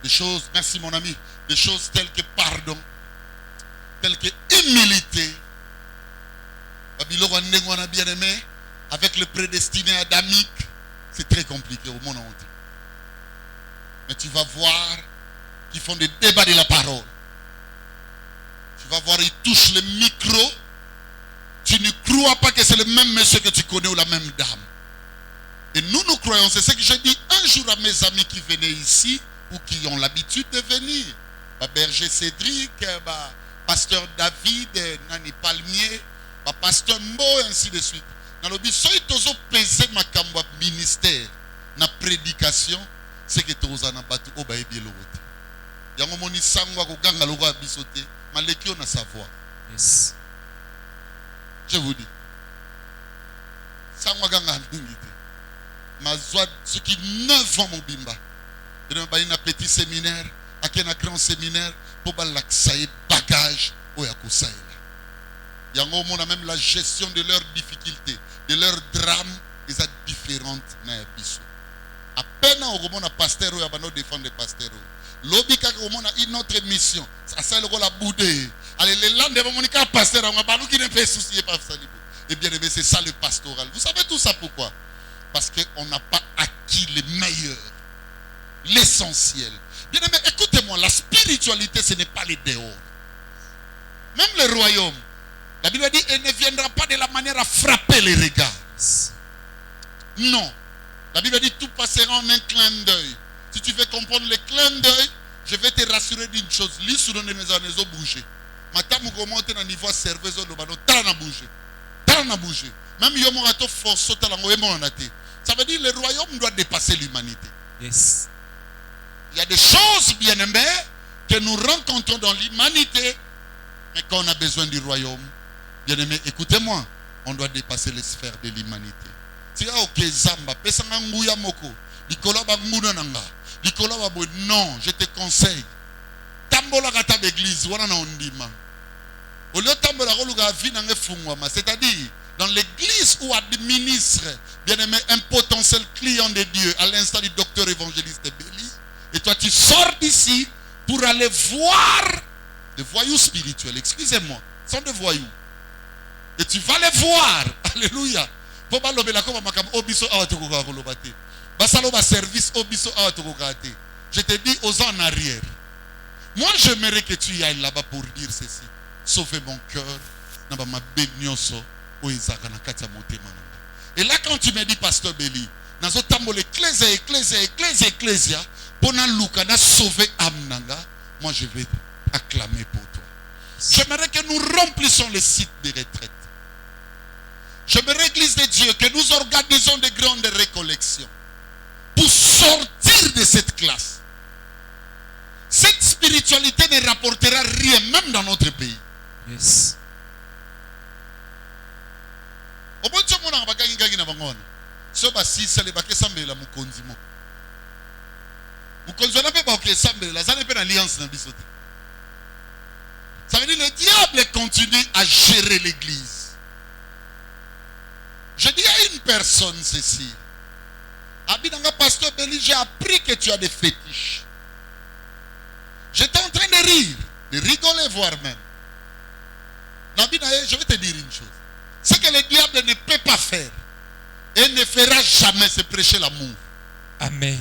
Des choses, merci mon ami, des choses telles que pardon, telles que humilité. Babylone, bien aimé, avec le prédestiné adamique, c'est très compliqué au monde entier. Mais tu vas voir qu'ils font des débats de la parole. Tu vas voir, ils touchent le micro. Tu ne crois pas que c'est le même monsieur que tu connais ou la même dame. Et nous croyons, c'est ce que j'ai dit un jour à mes amis qui venaient ici ou qui ont l'habitude de venir. Berger Cédric, pasteur David, Nani Palmier, pasteur Mbo, ainsi de suite. Dans le but, si tu as pesé ma ministère, na prédication, c'est que tu as battu au baïe bien l'autre. Il y a un moment où sangwa ko ganga logo abisote, maleki on a savoir. Yes. Je vous dis. Sangwa ganga mingite. Mazwa ce qui 9 ans mon bimba. Il y a un petit séminaire, un grand séminaire pour l'accès bagage au yakusaïla. Il y a un moment même la gestion de leurs difficultés, de leurs drames, ils sont différentes dans les bisous. À peine au moment où pasteur ou abano défendre les pasteurs. L'obika au moment une autre mission. Ça c'est le la boudé. Allez les landes de mon pasteur on va pas nous qui ne fait soucier pas ça. Et bien aimé, c'est ça le pastoral. Vous savez tout ça pourquoi? Parce qu'on n'a pas acquis le meilleur, l'essentiel. Bien aimé, écoutez-moi, la spiritualité ce n'est pas les dehors. Même le royaume. La Bible dit, elle ne viendra pas de la manière à frapper les regards. Non. La Bible dit, tout passera en un clin d'œil. Si tu veux comprendre le clin d'œil, je vais te rassurer d'une chose. Lis sur les maisons bouger. Maintenant, vous montez dans le niveau serveuse, t'as bougé. T'as bougé. Même Yomorato force ça veut dire que le royaume doit dépasser l'humanité. Yes. Il y a des choses, bien aimées, que nous rencontrons dans l'humanité, mais quand on a besoin du royaume, bien aimé, écoutez-moi, on doit dépasser les sphères de l'humanité. Si ok zamba, pesanga nguya moko, likolo ba nguna nanga, likolo ba bo, non, je te conseille. Tambola kata l'église, wana na ondima. Au lieu tambola koluga vina ngefungwama, c'est-à-dire dans l'église où administre, bien aimé, un potentiel client de Dieu, à l'instar du docteur évangéliste Béli, et toi tu sors d'ici pour aller voir des voyous spirituels, excusez-moi, sont des voyous. Et tu vas les voir, alléluia. Je te dis aux en arrière. Moi j'aimerais que tu y ailles là-bas pour dire ceci. Sauvez mon cœur. Et là quand tu me dis pasteur Béli, ecclésia, pendant Luka na sauvé Amnanga, moi je vais acclamer pour toi. J'aimerais que nous remplissons les sites de retraite. J'aimerais, Église de Dieu, que nous organisons des grandes récollections pour sortir de cette classe. Cette spiritualité ne rapportera rien, même dans notre pays. Yes. Oboncho mona bakangi kangi na bangona. So ba si sale ba ke sambela mukonzi mo. Mukonzi na pe ba ke sambela, ça n'est pas l'alliance na biso. Ça veut dire le diable continue à gérer l'église. Je dis à une personne ceci. Abinanga pasteur Béli, j'ai appris que tu as des fétiches. J'étais en train de rire, de rigoler voire même. Je vais te dire une chose. Ce que le diable ne peut pas faire et ne fera jamais, c'est prêcher l'amour. Amen.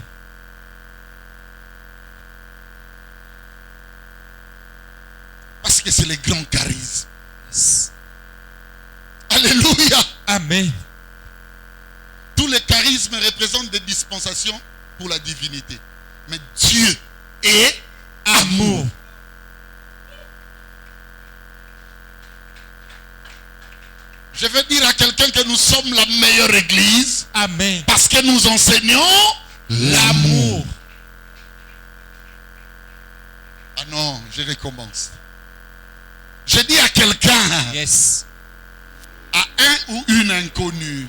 Parce que c'est le grand charisme. Yes. Alléluia. Amen. Tous les charismes représentent des dispensations pour la divinité. Mais Dieu est amour. Je veux dire à quelqu'un que nous sommes la meilleure église. Amen. Parce que nous enseignons l'amour. Ah non, je recommence. Je dis à quelqu'un, Yes. à un ou une inconnue,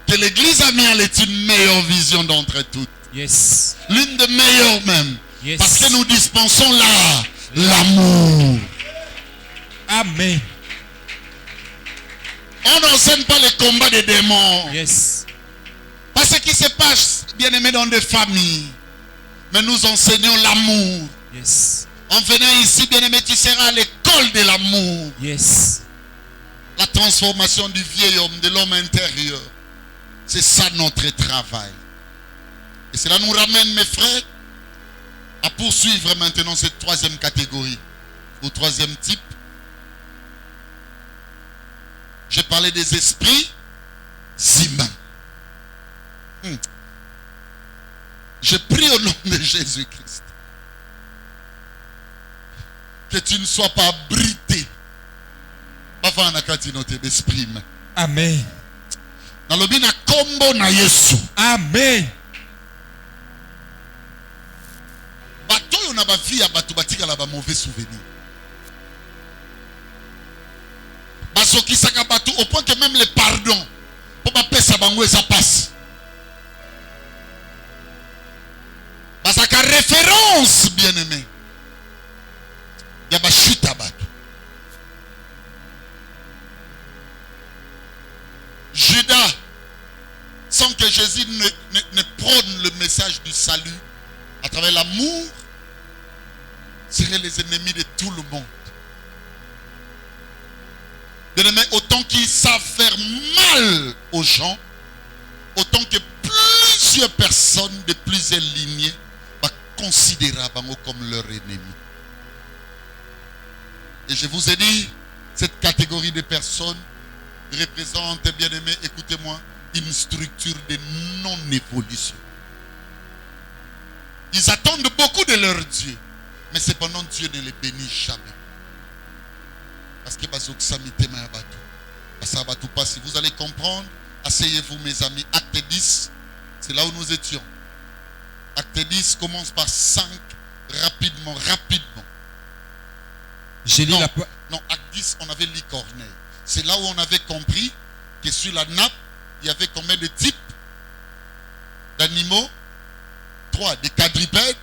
que l'église amiale est une meilleure vision d'entre toutes. Yes. L'une des meilleures même. Yes. Parce que nous dispensons là l'amour. Amen. On n'enseigne pas les combats des démons. Yes. Pas ce qui se passe, bien aimé, dans des familles. Mais nous enseignons l'amour. Yes. En venant ici, bien aimé, tu seras à l'école de l'amour. Yes. La transformation du vieil homme, de l'homme intérieur. C'est ça notre travail. Et cela nous ramène, mes frères, à poursuivre maintenant cette troisième catégorie, ou troisième type. J'ai parlé des esprits humains. Je prie au nom de Jésus-Christ que tu ne sois pas abrité avant la catinote d'esprit humain. Amen. Dans le bien combo na Yesu. Amen. Bato yo na ba vie bato batika la ba mauvais souvenir. Basoki saka bato au point que même le pardon pour ba pesa bango ça passe. Basaka référence bien-aimé. Ya ba chita bato. Judas, sans que Jésus ne prône le message du salut à travers l'amour, seraient les ennemis de tout le monde. Bien-aimés, autant qu'ils savent faire mal aux gens, autant que plusieurs personnes de plusieurs lignées vont considérer Bango comme leur ennemi. Et je vous ai dit, cette catégorie de personnes représente, bien aimé, écoutez-moi, une structure de non-évolution. Ils attendent beaucoup de leur Dieu, mais cependant Dieu ne les bénit jamais. Parce que si vous allez comprendre, asseyez-vous mes amis. Acte 10, c'est là où nous étions. Acte 10 commence par 5, rapidement. Non, acte 10, on avait lu Corneille. C'est là où on avait compris que sur la nappe, il y avait combien de types d'animaux? 3, des quadrupèdes,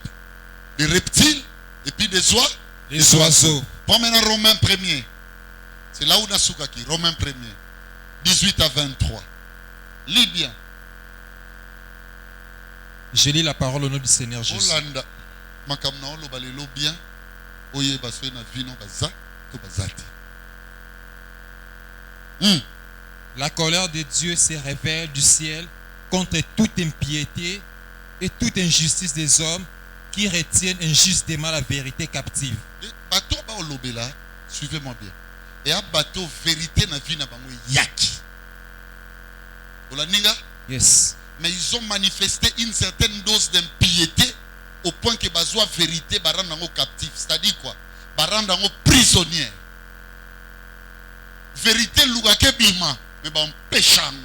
des reptiles, et puis des oies. Les oiseaux. Prends maintenant Romains 1er. C'est là où on a Soukaki, Romains 1er. 18 à 23. Lis bien. Je lis la parole au nom du Seigneur Jésus. Olanda. Makamna lo balelo bien. Oye basoy na vino baza to bazati. La colère de Dieu se révèle du ciel contre toute impiété et toute injustice des hommes qui retiennent injustement la vérité captive. Bateau ba olobela, suivez-moi bien. Et un bateau vérité na vie na bango yaki. Olaninga? Yes. Mais ils ont manifesté une certaine dose d'impiété au point que bazoa vérité barandango captif. C'est-à-dire quoi? Barandango prisonnier. Vérité lugake bima, mais ba péchango.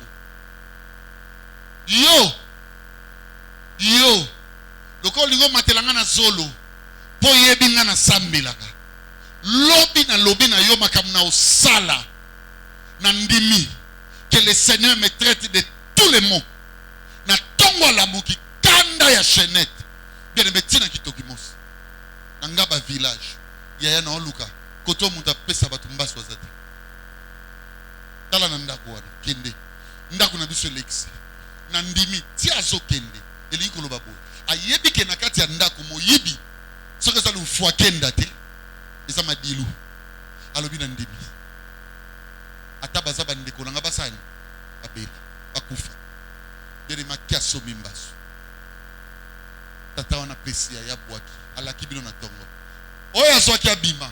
Yo. Loko lingo matelanga na zolo. Po yebinga na sambelaka. Lobi na yo makamna osala. Na ndimi. que le Seigneur me traite de tous les mots. Na tongo la muki kanda ya chenette. Bien aimé tina kitokimos. Nangaba village. Yaya na oluka. Koto muta pesa batumba swazati. Tala nandako wana kende. Ndako na biso lexi. Nandimi tia zo kende. Eli koloba boy. Ayebi ke nakati ya ndako moyibi. Soke sa lu fwa kenda te. Esa madilu. Alobi na ndimi. Atabaza bandeko nanga basani. Abeli. Bakufa. Bere makiaso mimbaso. Tata wana pesia ya bwaki. Alaki bino na tongo. Oya zwaki abima.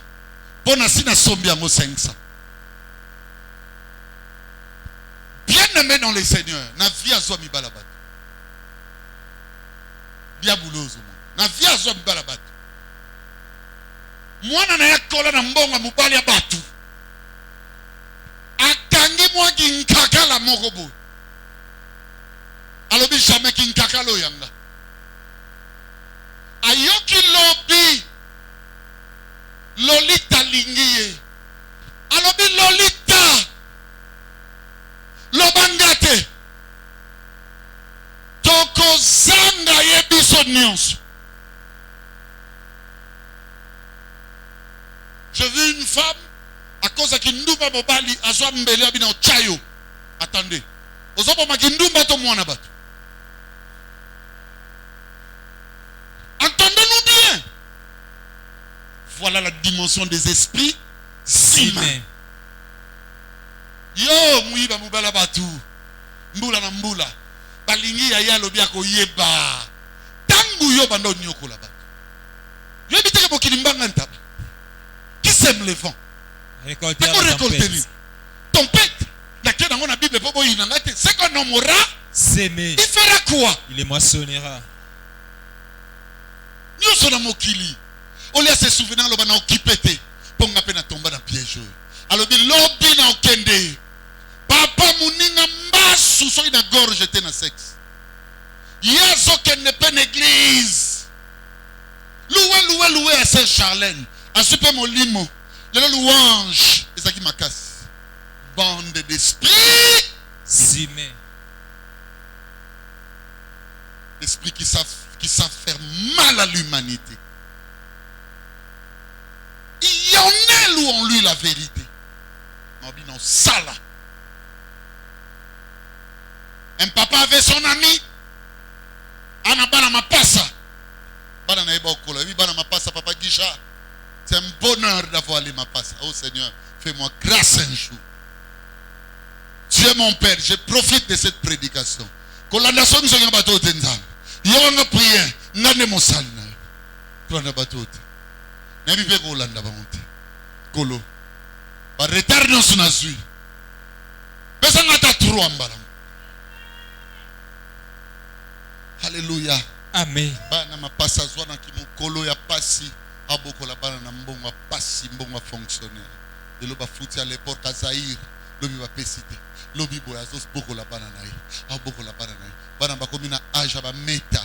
Pona sina sombi yango 500. Bien aimé dans le Seigneur. Na vie azwa mibala bato. Diabulozo. Na vie azwa mibala bato. Mwana na yakola na mbonga mubali ya batu. Akangi mwa kinkakala mokobo. Alobi jamais kinkakalo yanga. Ayoki lobi. Lolita lingiye. Alobi Lolita. Lobangate. Toko zanga yebiso nyonso. J'ai vu une femme, à cause de Kindumba Mobali, à soi mbele abina au chayo. Attendez. Ozopo ma Kindumba to mwana batu. Entendez-nous bien. Voilà la dimension des esprits. Amen. Yo, muiba mubala batu. Mbula na mbula. Balingi ya yalo biako yeba. Tangu yo bando nyoko la batu. Yo ebiteke bokilimbanga ntaba. Qui sème le vent? Récolter la tempête. Tempête. Laquelle dans la Bible, c'est qu'on homme aura s'aimer. Il fera quoi? Il les moissonnera. Nous sommes mokili. On laisse se souvenir le bana occupé. Pour nga pena tomba na piège. Alors bi lobi na okende. Papa muninga mbasu so ina gorge te na sexe. Yeso ken ne pen église. Loué à Saint-Charlène. A super molimo. Le louange. Et ça qui m'a casse. Bande d'esprit. Zimé. L'esprit qui savent faire mal à l'humanité. Il y en a louant lui la vérité. Non, sala. Un papa avait son ami. Anabana ma passa. Bana na eba okola. Oui, bana ma passa, papa Gisha. C'est un bonheur d'avoir allé ma passe. Oh Seigneur, fais-moi grâce un jour. Tu es mon Père, je profite de cette prédication. Quand la nation nous a battu au Tenzam, il y a une prière, n'en mon sale. Tu en as battu. N'a pas fait Hollande monter. Colo. Par retard, nous sommes assis. Mais ça n'a pas trop en balam. Alléluia. Amen. Bana ma passe à Zwana qui mon colo ya passi. Aboko la bana na mbongo passi mbongo fonctionnaire de loba fouti à l'époque à Zaïre lobi ba pesite lobi boya zos boko la bana naï aboko la bana naï bana ba komina âge ba meta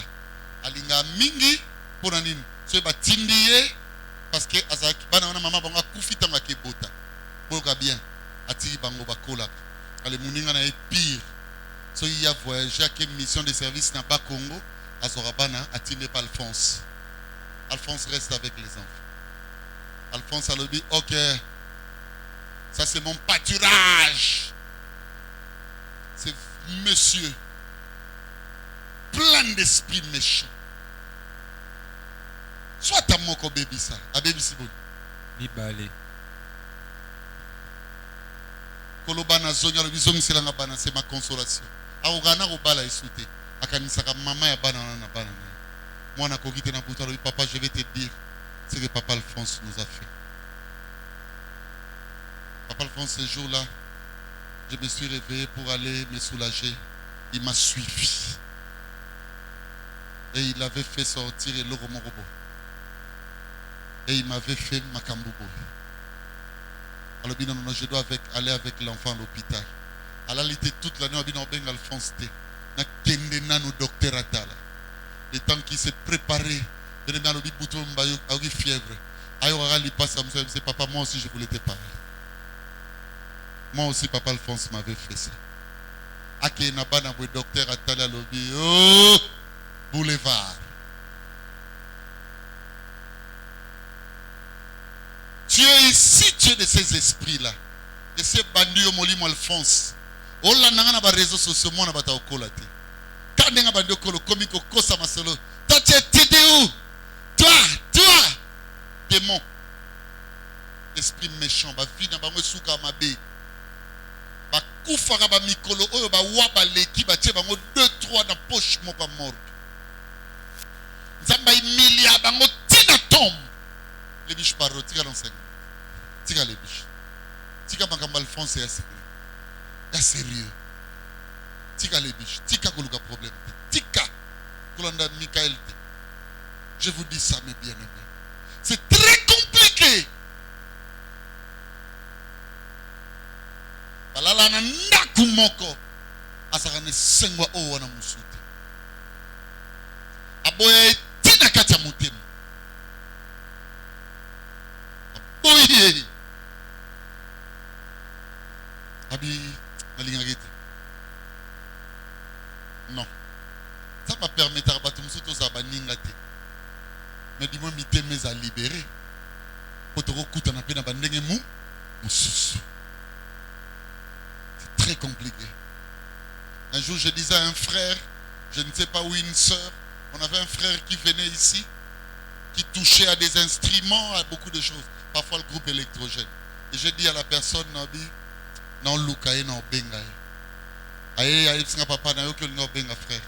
alinga mingi pour nini so ba tindiye parce que azaki bana wana mama bango kufita ma kebota boka bien atiri bango ba kola ale muninga na pire so il y a voyagé à quelle mission de service na ba Congo azora bana atinde pas Alphonse. Alphonse reste avec les enfants. Alphonse a le dit, ok, ça c'est mon pâturage. C'est monsieur, plein d'esprit méchant. Soit à mon bébé ça, à bébé si bon. Libale. Kolobana zonya le bizong silanga bana c'est ma consolation. Aogana obala esouté. Akanisaka mama ya bana na bana. Moi, papa, je vais te dire ce que papa Alphonse nous a fait. Papa Alphonse, ce jour-là, je me suis réveillé pour aller me soulager. Il m'a suivi. Et il avait fait sortir le Romorobo. Et il m'avait fait Makambubo. Alors, je dois aller avec l'enfant à l'hôpital. Alors, il était toute l'année, Alphonse, docteur Atala. Le temps qu'il s'est préparé, il a eu fièvre. Papa, moi aussi je voulais te parler. Moi aussi, papa Alphonse m'avait fait ça. Ake na bana bo docteur atala lobi. Oh, boulevard. Tu es ici, tu es de ces esprits-là. De ces bandits au Molimo Alphonse. Oh là, n'a pas réseau social, moi n'a pas ta colate. Quand n'a pas de colo, comico, cosa masolo. Toi, tu es où? Toi, démon. Esprit méchant, ba vie n'a pas me souka ma bé. Ba koufara ba mikolo, oyo ba waba leki, ba tche bango 2-3 dans poche mo pa mort. Zamba milliard bango tina tombe. Les biches parlent, tika l'enseigne. Tika les biches. Tika Bankamba Alphonse est sérieux. Tika les biches. Tika koluka problème. Tika kolanda Michael. Je vous dis ça, mes bien-aimés. C'est très compliqué. Balala na ndaku moko. Asakane sengwa o wana musuti. Aboya tina katia mutemu. Aboye. Abi, non. Ça va permettre à battre tout ça va ningate. Mais dis-moi, mité mes à libérer. Pour te recouter na peine à bandenge mou. C'est très compliqué. Un jour, je disais à un frère, je ne sais pas où, une soeur, on avait un frère qui venait ici, qui touchait à des instruments, à beaucoup de choses. Parfois le groupe électrogène. Et je dis à la personne, Nabi, non, Lukaï, non, Bengaï. Aïe, aïe, c'est un papa, n'a aucun non, Benga, frère.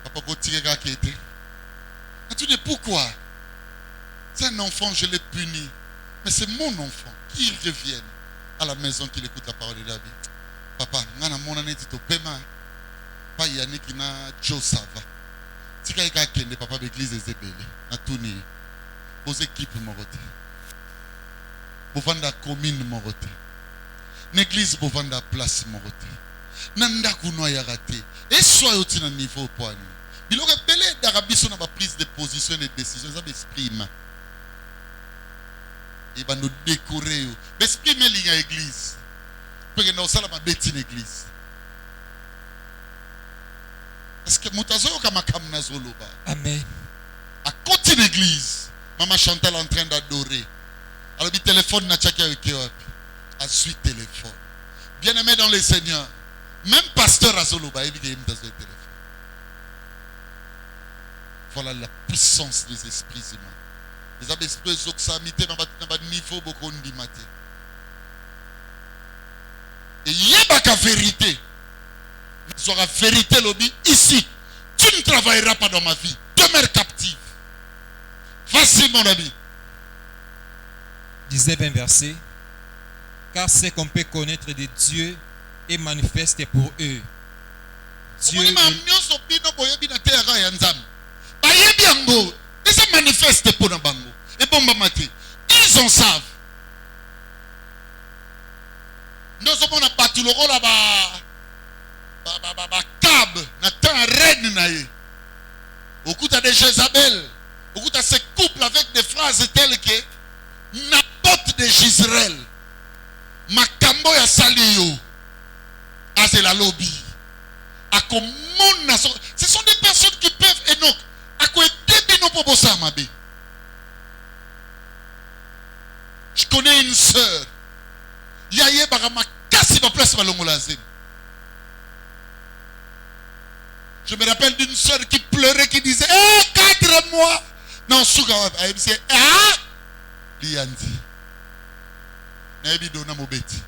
Papa, go tirer qui était. Tu dis pourquoi? C'est un enfant, je l'ai puni. Mais c'est mon enfant. Qu'il revienne à la maison, qu'il écoute la parole de la vie. Papa, ngana mon année, tu te paiement. Pas Yannick, n'a Joe Sava. Si quelqu'un qui est papa d'église des ébélés, n'a tout nié. Aux équipes, mon roté. Pour vendre la commune, mon roté. L'église pour vendre la place, mon roté. Nanda kuno ya raté. Et soit au un niveau poignet. Il aurait belé d'Arabie sur la prise de position et de décision. Ça m'exprime. Il va nous décorer. M'exprime l'île à l'église. Parce que nous sommes dans une église. Est-ce que Moutazo comme Kamna Zoloba? Amen. À côté de l'église, Maman Chantal en train d'adorer. Alors, le téléphone n'a tchaké avec eux. À suite téléphone. Bien-aimé dans le Seigneur. Même pasteur Azoloba, il est dans le téléphone. Voilà la puissance des esprits humains. Les esprits oxamité dans le niveau beaucoup de maté. Et il y a pas la vérité. Il sera vérité lobby ici. Tu ne travailleras pas dans ma vie. Demeure captive. Vas-y mon ami. Disait bien versé. Car ce qu'on peut connaître de Dieu est manifeste pour eux. Dieu ils en savent. Nous sommes en battu le rôle là-bas. Cab, Nathan reine naïe. Au coup de Jézabel, au coup de ce couple avec des phrases telles que Naboth de Gisraël, Makambo ya Salio, ah c'est la lobby. Ce sont des personnes qui peuvent et donc à quoi débino pour bosser ma bé. Je connais une sœur. Yaye barama kasi ma place balongolazé. Je me rappelle d'une sœur qui pleurait, qui disait, 4 mois. Non, souga, elle me dit, Liandi. Nabi donna mobeti.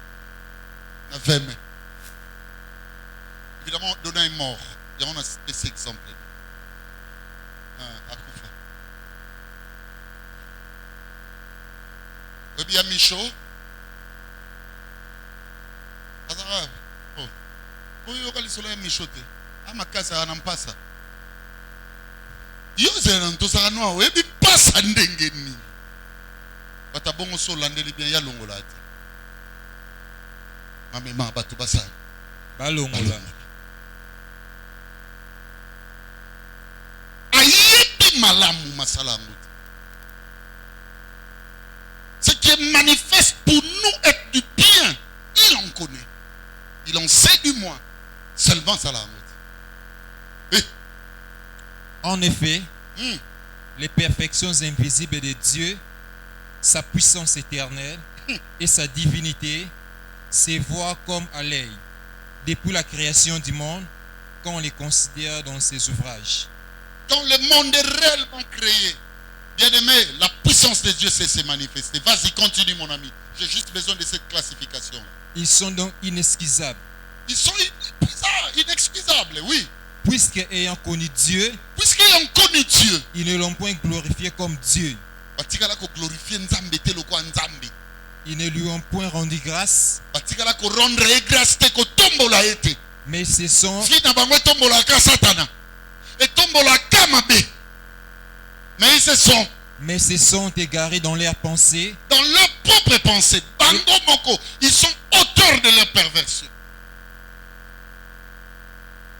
Na 20 mai. Évidemment, Donna est mort. Et on a cet exemple. Akoufa. Et bien, Michaud. Azara. Oh. Pour y avoir le soleil Michaud. Amakasa anampasa. Yoze na ntosaka noa webi pasa ndenge ni. Bata bongo so landeli bien ya longola te. Mamema batu basa. balongola. Ayebi malamu masalamu. Ce qui est manifeste pour nous être du bien, il en connaît. Il en sait du moins. Seulement ça la oui. En effet, les perfections invisibles de Dieu, sa puissance éternelle et sa divinité se voient comme à l'œil depuis la création du monde quand on les considère dans ses ouvrages. Quand le monde est réellement créé, bien aimé, la puissance de Dieu s'est manifestée. Vas-y, continue mon ami. J'ai juste besoin de cette classification. Ils sont donc inexcusables. Ils sont inexcusables, oui. Puisque ayant connu Dieu, Puisqu'ayant connu Dieu, ils ne l'ont point glorifié comme Dieu. Ils ne lui ont point rendu grâce, mais ce sont mais se sont égarés dans leurs pensées, dans leurs propres pensées. Ils sont auteurs de leur perversion.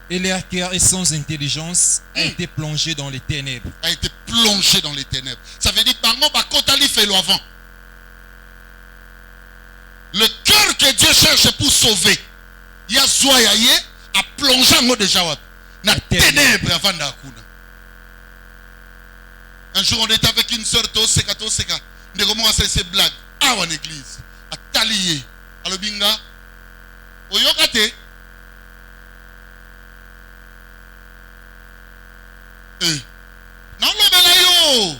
et leur cœur est sans intelligence a été plongé dans les ténèbres. A été plongé dans les ténèbres. Ça veut dire que avant. Le cœur que Dieu cherche pour sauver, il y a Zoyaye à plonger en mode de Jawab. Dans les ténèbres avant d'Akuna. Un jour, on était avec une sœur, Toseka. On a commencé ces blagues. À en église. À Talié. À l'Obinga. Au Yokate. Non, le belayo.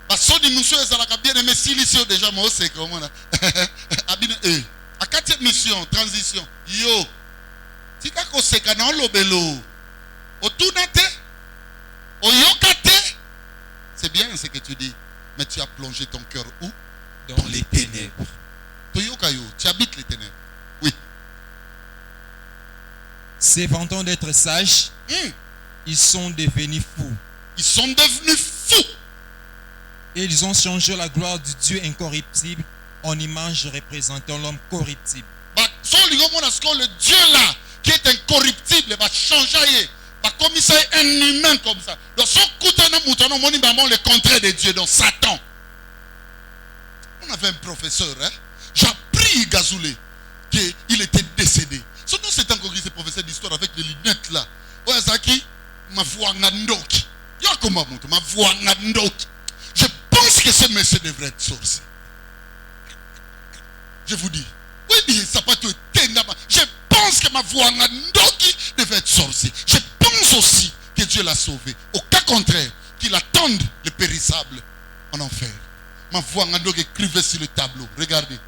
Parce que nous sommes bien aimé Silicio déjà, moi c'est comment là. À 4e mission, transition. Yo. Tika ko seka non lo belo. O tunate. O yokate. C'est bien ce que tu dis. Mais tu as plongé ton cœur où? Dans les ténèbres. Toyokayo, tu habites les ténèbres. Oui. Se vantant d'être sages, ils sont devenus fous. Ils sont devenus fous. Et ils ont changé la gloire du Dieu incorruptible en image représentant l'homme corruptible. Le Dieu là, qui est incorruptible, va changer. Va comme ça, un humain comme ça. Donc, le contraire de Dieu, donc Satan. On avait un professeur, hein? J'ai appris Gazoulé qu'il était décédé. Son nom c'est encore ce professeur d'histoire avec les lunettes là. Ouais, Zaki, ma voix n'andoki. Ma voix n'andoki. Je pense que ce monsieur devrait être sorcier. Je vous dis. Oui, ça peut être ténèbre. Je pense que ma voix n'andoki devrait être sorcier. Je pense aussi que Dieu l'a sauvé. Au cas contraire, qu'il attende le périssable en enfer. Ma voix n'andoki écrivait sur le tableau. Regardez.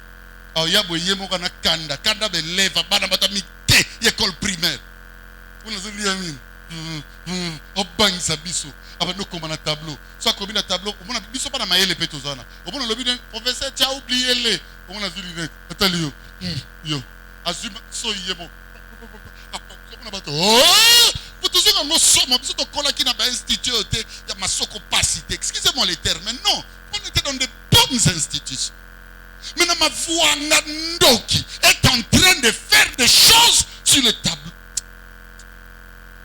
Alors, il y a un kanda. Kanda be lève. École primaire. Vous avez dit, on bang sa biso. Avant nous comme un tableau. Soit comme un tableau. On a biso pas dans ma yele petozana. On a le professeur, tu as oublié les. On a vu les. Attends yo. Yo. Assume so yemo. Oh! Pour tous ceux qui ont somme, pour ceux qui ont institué, il y a ma socopacité. Excusez-moi les termes, mais non. On était dans de bonnes institutions. Maintenant, ma voix Nandoki est en train de faire des choses sur le tableau.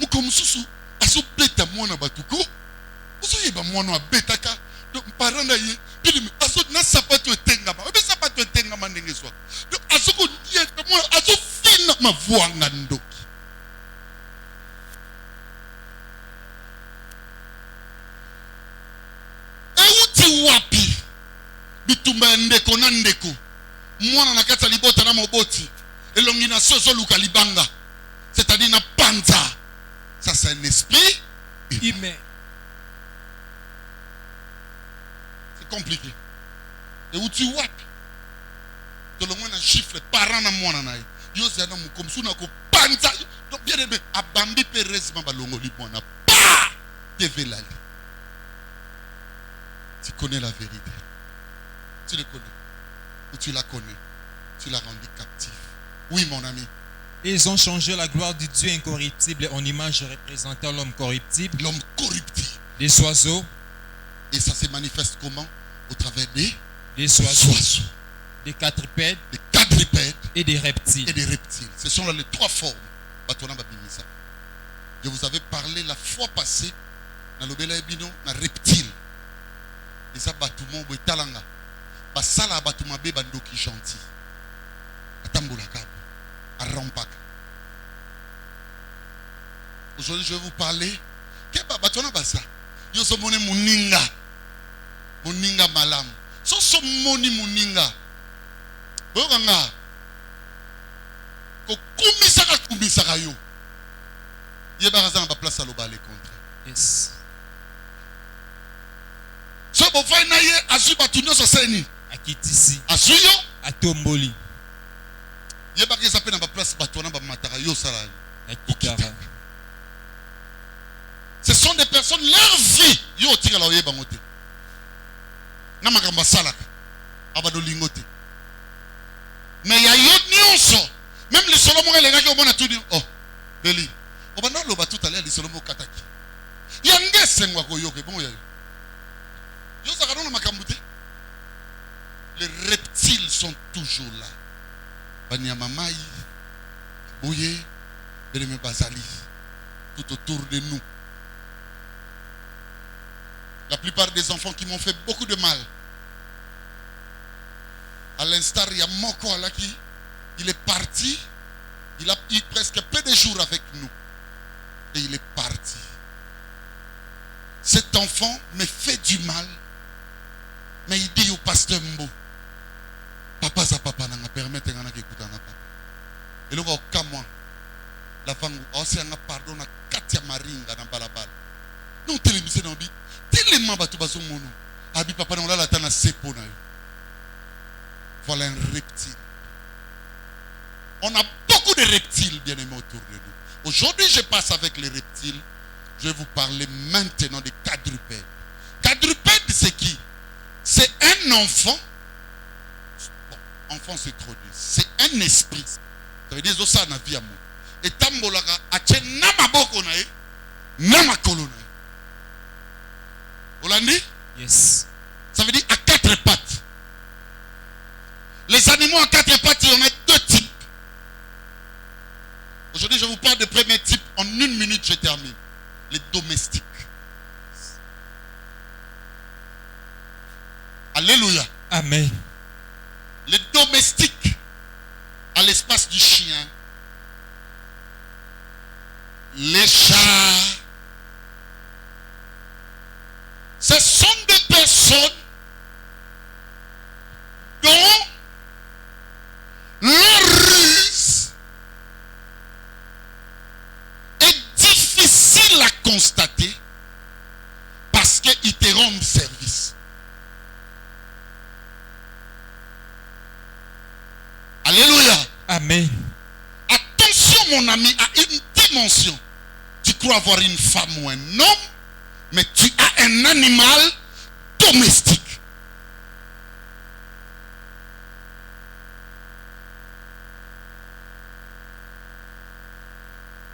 Comme Soussou, à ce bêta moi na batuko, vous savez, moi na bêtaka, donc parents d'ailleurs, puis à ce n'a pas tout tengama, mais ça pas tout tengama n'engue soit. Donc à ce qu'on dit, moi, à ce fin ma voix Nandoki. Et où tu wapi? Bitumba ndeko na ndeko. Mwana na kata libota na moboti. Elongina soso luka libanga. C'est-à-dire na panza. Ça c'est un esprit humain. C'est compliqué. Et où tu wapi? De le moins un chiffre parent na mwana na. Yo c'est un homme comme sous na ko panza. Donc bien aimé abambi perez ma balongo li mwana. Pa! Tevelali. Tu connais la vérité. Tu le connais. Ou tu la connais. Tu l'as rendu captif. Oui, mon ami. Ils ont changé la gloire du Dieu incorruptible en image représentant l'homme corruptible. L'homme corruptible. Des oiseaux. Et ça se manifeste comment? Au travers des oiseaux. Des quadrupèdes. Des quadrupèdes. Et des reptiles. Et des reptiles. Ce sont là les trois formes. Je vous avais parlé la fois passée dans le Bela Ebino, dans le reptile. Et ça, bâtiment, talanga. Basala bâtiment, bando qui gentil. Atambola kabo. A rampaka. Aujourd'hui, je vais vous parler. Muninga. Muninga malam. So moni muninga. Boganga. Ko kumisaka yo. Yebaraza na place à l'obale contre. Yes. So bo fay na ye azu batunyo so seni. Akitisi. Asuyo Atomboli. Yebaki sa pe na place batona ba mataka yo sala. Akitara. Ce sont des personnes, leur vie, yo tira la oye bangote. Na makamba salaka. Abado lingote. Mais ya yo nyonso. Même les Solomon et les gars qui ont tout dit. Oh, Beli. Obana loba tout à l'heure les Solomon kataki. Yange sengwa ko yo ke bon ya. Yo zakano na makambute. Les reptiles sont toujours là. Banyamamai, Bouye, Beleme Bazali, tout autour de nous. La plupart des enfants qui m'ont fait beaucoup de mal. À l'instar, il y a Moko Alaki, il est parti, il a eu presque peu de jours avec nous. Et il est parti. Cet enfant me fait du mal. Mais il dit au pasteur Mbo, papa sa papa n'a permis de faire écouter na papa. Et là au kamwa la femme aussi a pardon na katia maringa na balabala. Non télévisé dans bi tellement batu bazo mono. Abi papa na la tana sepo na yo. Voilà un reptile. On a beaucoup de reptiles bien aimés autour de nous. Aujourd'hui, je passe avec les reptiles. Je vais vous parler maintenant des quadrupèdes. Quadrupède, c'est qui? C'est un enfant. Bon, enfant, c'est trop dur. C'est un esprit. Ça veut dire que ça n'a vie à moi. Et tambolaka, ache namaboko nae, namakolo nae. Vous l'avez dit? Yes. Ça veut dire à quatre pattes. Les animaux à quatre pattes, il y en a deux types. Aujourd'hui, je vous parle des premiers types. En 1 minute, je termine. Les domestiques. Alléluia. Amen. Les domestiques, à l'espace du chien, les chats, ce sont des personnes dont leur ruse est difficile à constater parce qu'ils te rendent service. Alléluia. Amen. Attention mon ami à une dimension. Tu crois avoir une femme ou un homme, mais tu as un animal domestique.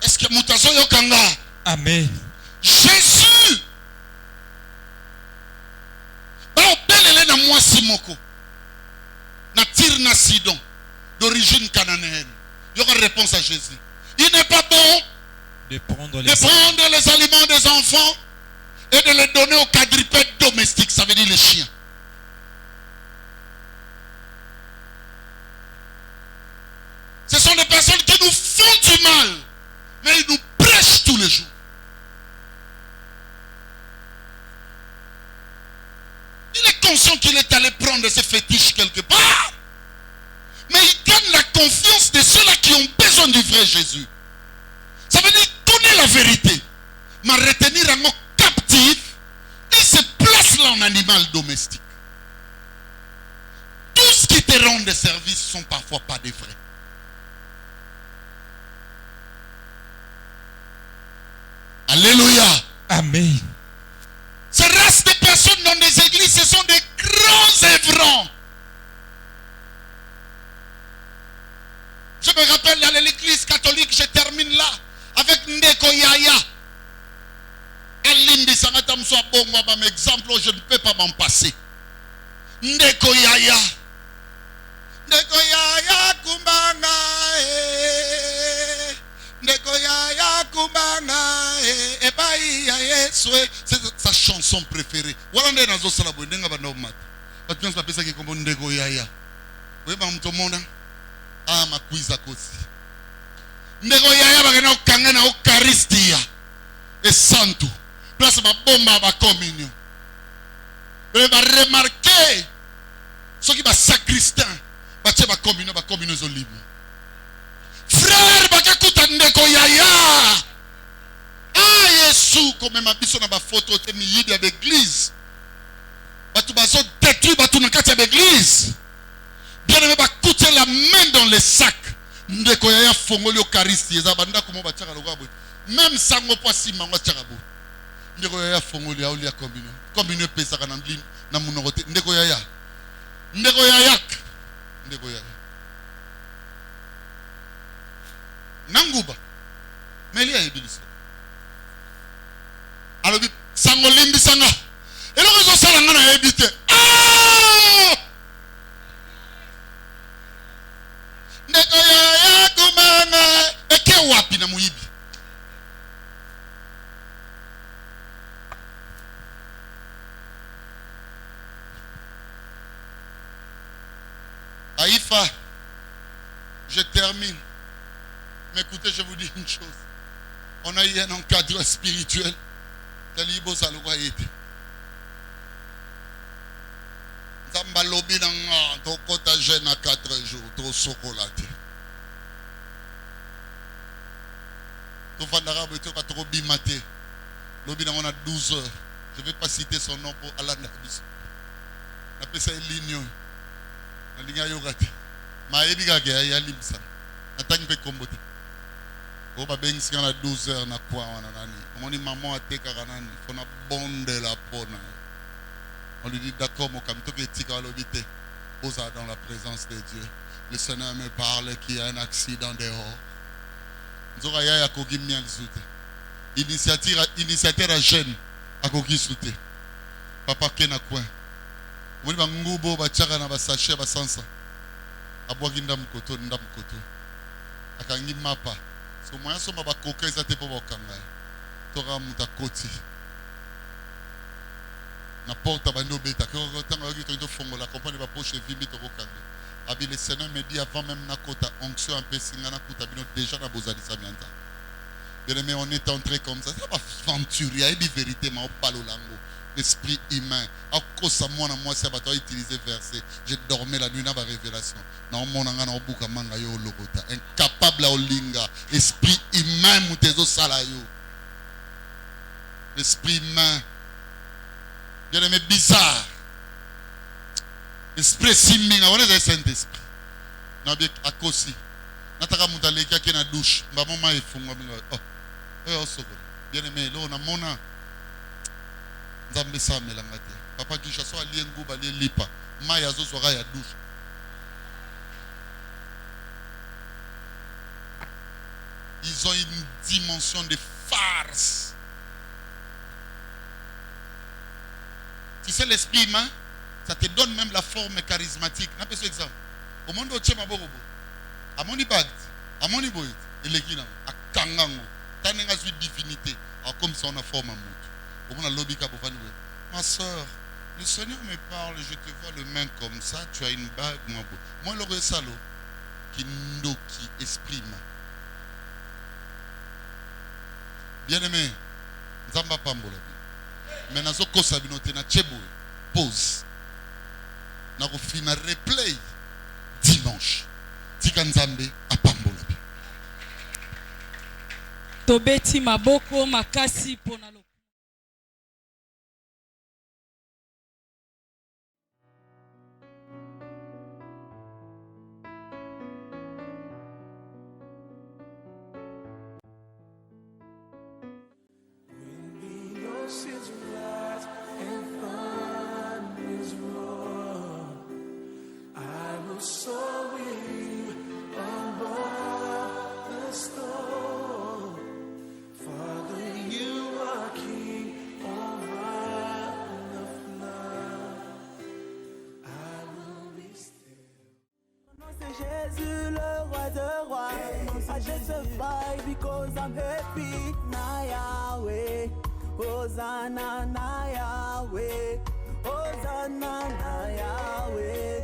Est-ce que Moutazo Yokanga? Amen. Jésus. Na moi Simoko. Na Tyr na Sidon. D'origine cananéenne. Il y aura réponse à Jésus. Il n'est pas bon De prendre les aliments des enfants et de les donner aux quadrupèdes domestiques. Ça veut dire les chiens. Ce sont des personnes qui nous font du mal, mais ils nous prêchent tous les jours. Il est conscient qu'il est allé prendre ses fétiches quelque part. Mais il gagne la confiance de ceux-là qui ont besoin du vrai Jésus. Ça veut dire connaître la vérité. Mais retenir un mot captif, il se place là en animal domestique. Tout ce qui te rend des services sont parfois pas des vrais. Alléluia. Amen. Ces races de personnes dans des églises, ce sont des grands œuvrants. Je me rappelle dans l'église catholique, je termine là, avec Ndeko Yaya. Alimbi Sangatam soit bon, moi, mon exemple, je ne peux pas m'en passer. Ndeko Yaya. Ndeko Yaya Kumbanga. Ndeko Yaya Kumbanga. C'est sa chanson préférée. Voilà, on est dans ce salabo. Ndenge ba normal. Parce que je pense que comme Ndeko Yaya. Oui, bah, tout le monde. Ah, ma quiz à cause. Ndeko Yaya bagena okanga na Eucharistia. et santo. Place ma bombe à ma communion. Vous va remarquer ceux qui va sacristain, va faire ma communion au libre. Frère, va écouter ndeko yaya. Ah Yesu, comme ma biso na ba photo te mi yidi à l'église. Va tout baso détruit va tout na kati à l'église. Bien aimé va coûter la main dans les sacs. Ndeko yaya fongoli Eucharistie za banda comment va tchaka lokabo. Même sango poisi mango tchaka bo. Ndeko yaya fongoli auli ya communion. Communion pesa kana ndlin na munorote. Ndeko yaya. Ndeko yaya. Ndeko yaya. Nanguba. Melia ibilisi. Alors sango limbi sanga. Et le réseau ça na ebité. Ah! Ndeko yaya kumanga eke wapi na muibi. Aïfa, je termine. Mais écoutez, je vous dis une chose. On a eu un encadre spirituel. Talibo Salouba était. Zamba lobi nanga, to kota jeune à 4 jours, to sokolaté. To fandarabe, to trop bimaté. Lobi nanga on a 12 heures. Je ne vais pas citer son nom pour Alain Nabis. On appelle ça Lignon. Na linga yogati ma ebiga ga ya limsa natangi pe kombote o ba bengi sika na 12 heures na kwa wana nani omoni maman ateka kanani fona bonde la pona on lui dit d'accord mon kam toke tika lobite posa dans la présence de Dieu. Le Seigneur me parle qu'il y a un accident dehors nzoka ya kogi mial zute initiateur à jeune akogi zute papa kena coin. Moni bangubo bachaka na basashe basansa abwaki ndamkoto akangi mapa so moya so bakoka ezate po bakanga tora mutakoti na porte bando beta ko tanga yoki to fongola compagnie ba poche vimbi to kokanga abi le Seigneur me dit avant même na kota onction un peu singana kuta bino déjà na bozali samianta bien aimé on est entré comme ça c'est pas aventuria et dit vérité ma palo lango. L'esprit humain. À cause de moi, c'est à utiliser verset. J'ai dormi la nuit dans la révélation. Incapable à olinga. Esprit humain, moutezo salayo. L'esprit humain. Bien aimé, bizarre. Esprit siminga. On est le Saint-Esprit. Non, bien, à cause. Nataka moutaleka qui est dans la douche. Maman est fou. Bien aimé, là, on a mon an. Papa qui chasse à l'Iengouba, lipa. Maya zo sera ya douche. Ils ont une dimension de farce. Tu sais, l'esprit humain, ça te donne même la forme charismatique. N'a pas ce exemple. Au monde où tu es maborobo, à mon impact, à mon iboït, il est qui là, à Kangango, t'as une divinité, comme ça on a forme à monde. Ma soeur, le Seigneur me parle, je te vois le main comme ça, tu as une bague, moi le resalo qui n'oki exprime. Bien aimé, Nzamba Pambola. Mais nazo kosa binote na chebo pause. Na ko fina replay dimanche. Tika Nzambe a Pambola. Tobeti maboko makasi pona lo. Jésus le roi de rois. I justify because I'm happy. Na Yahweh, Hosanna na Yahweh, Hosanna na Yahweh,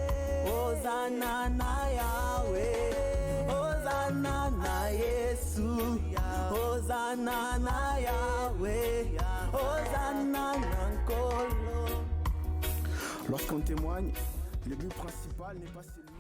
Hosanna na Yahweh, Hosanna na Yesu, Hosanna na Yahweh. Yahweh, Hosanna Nankolo. Lorsqu'on témoigne, le but principal n'est pas celui.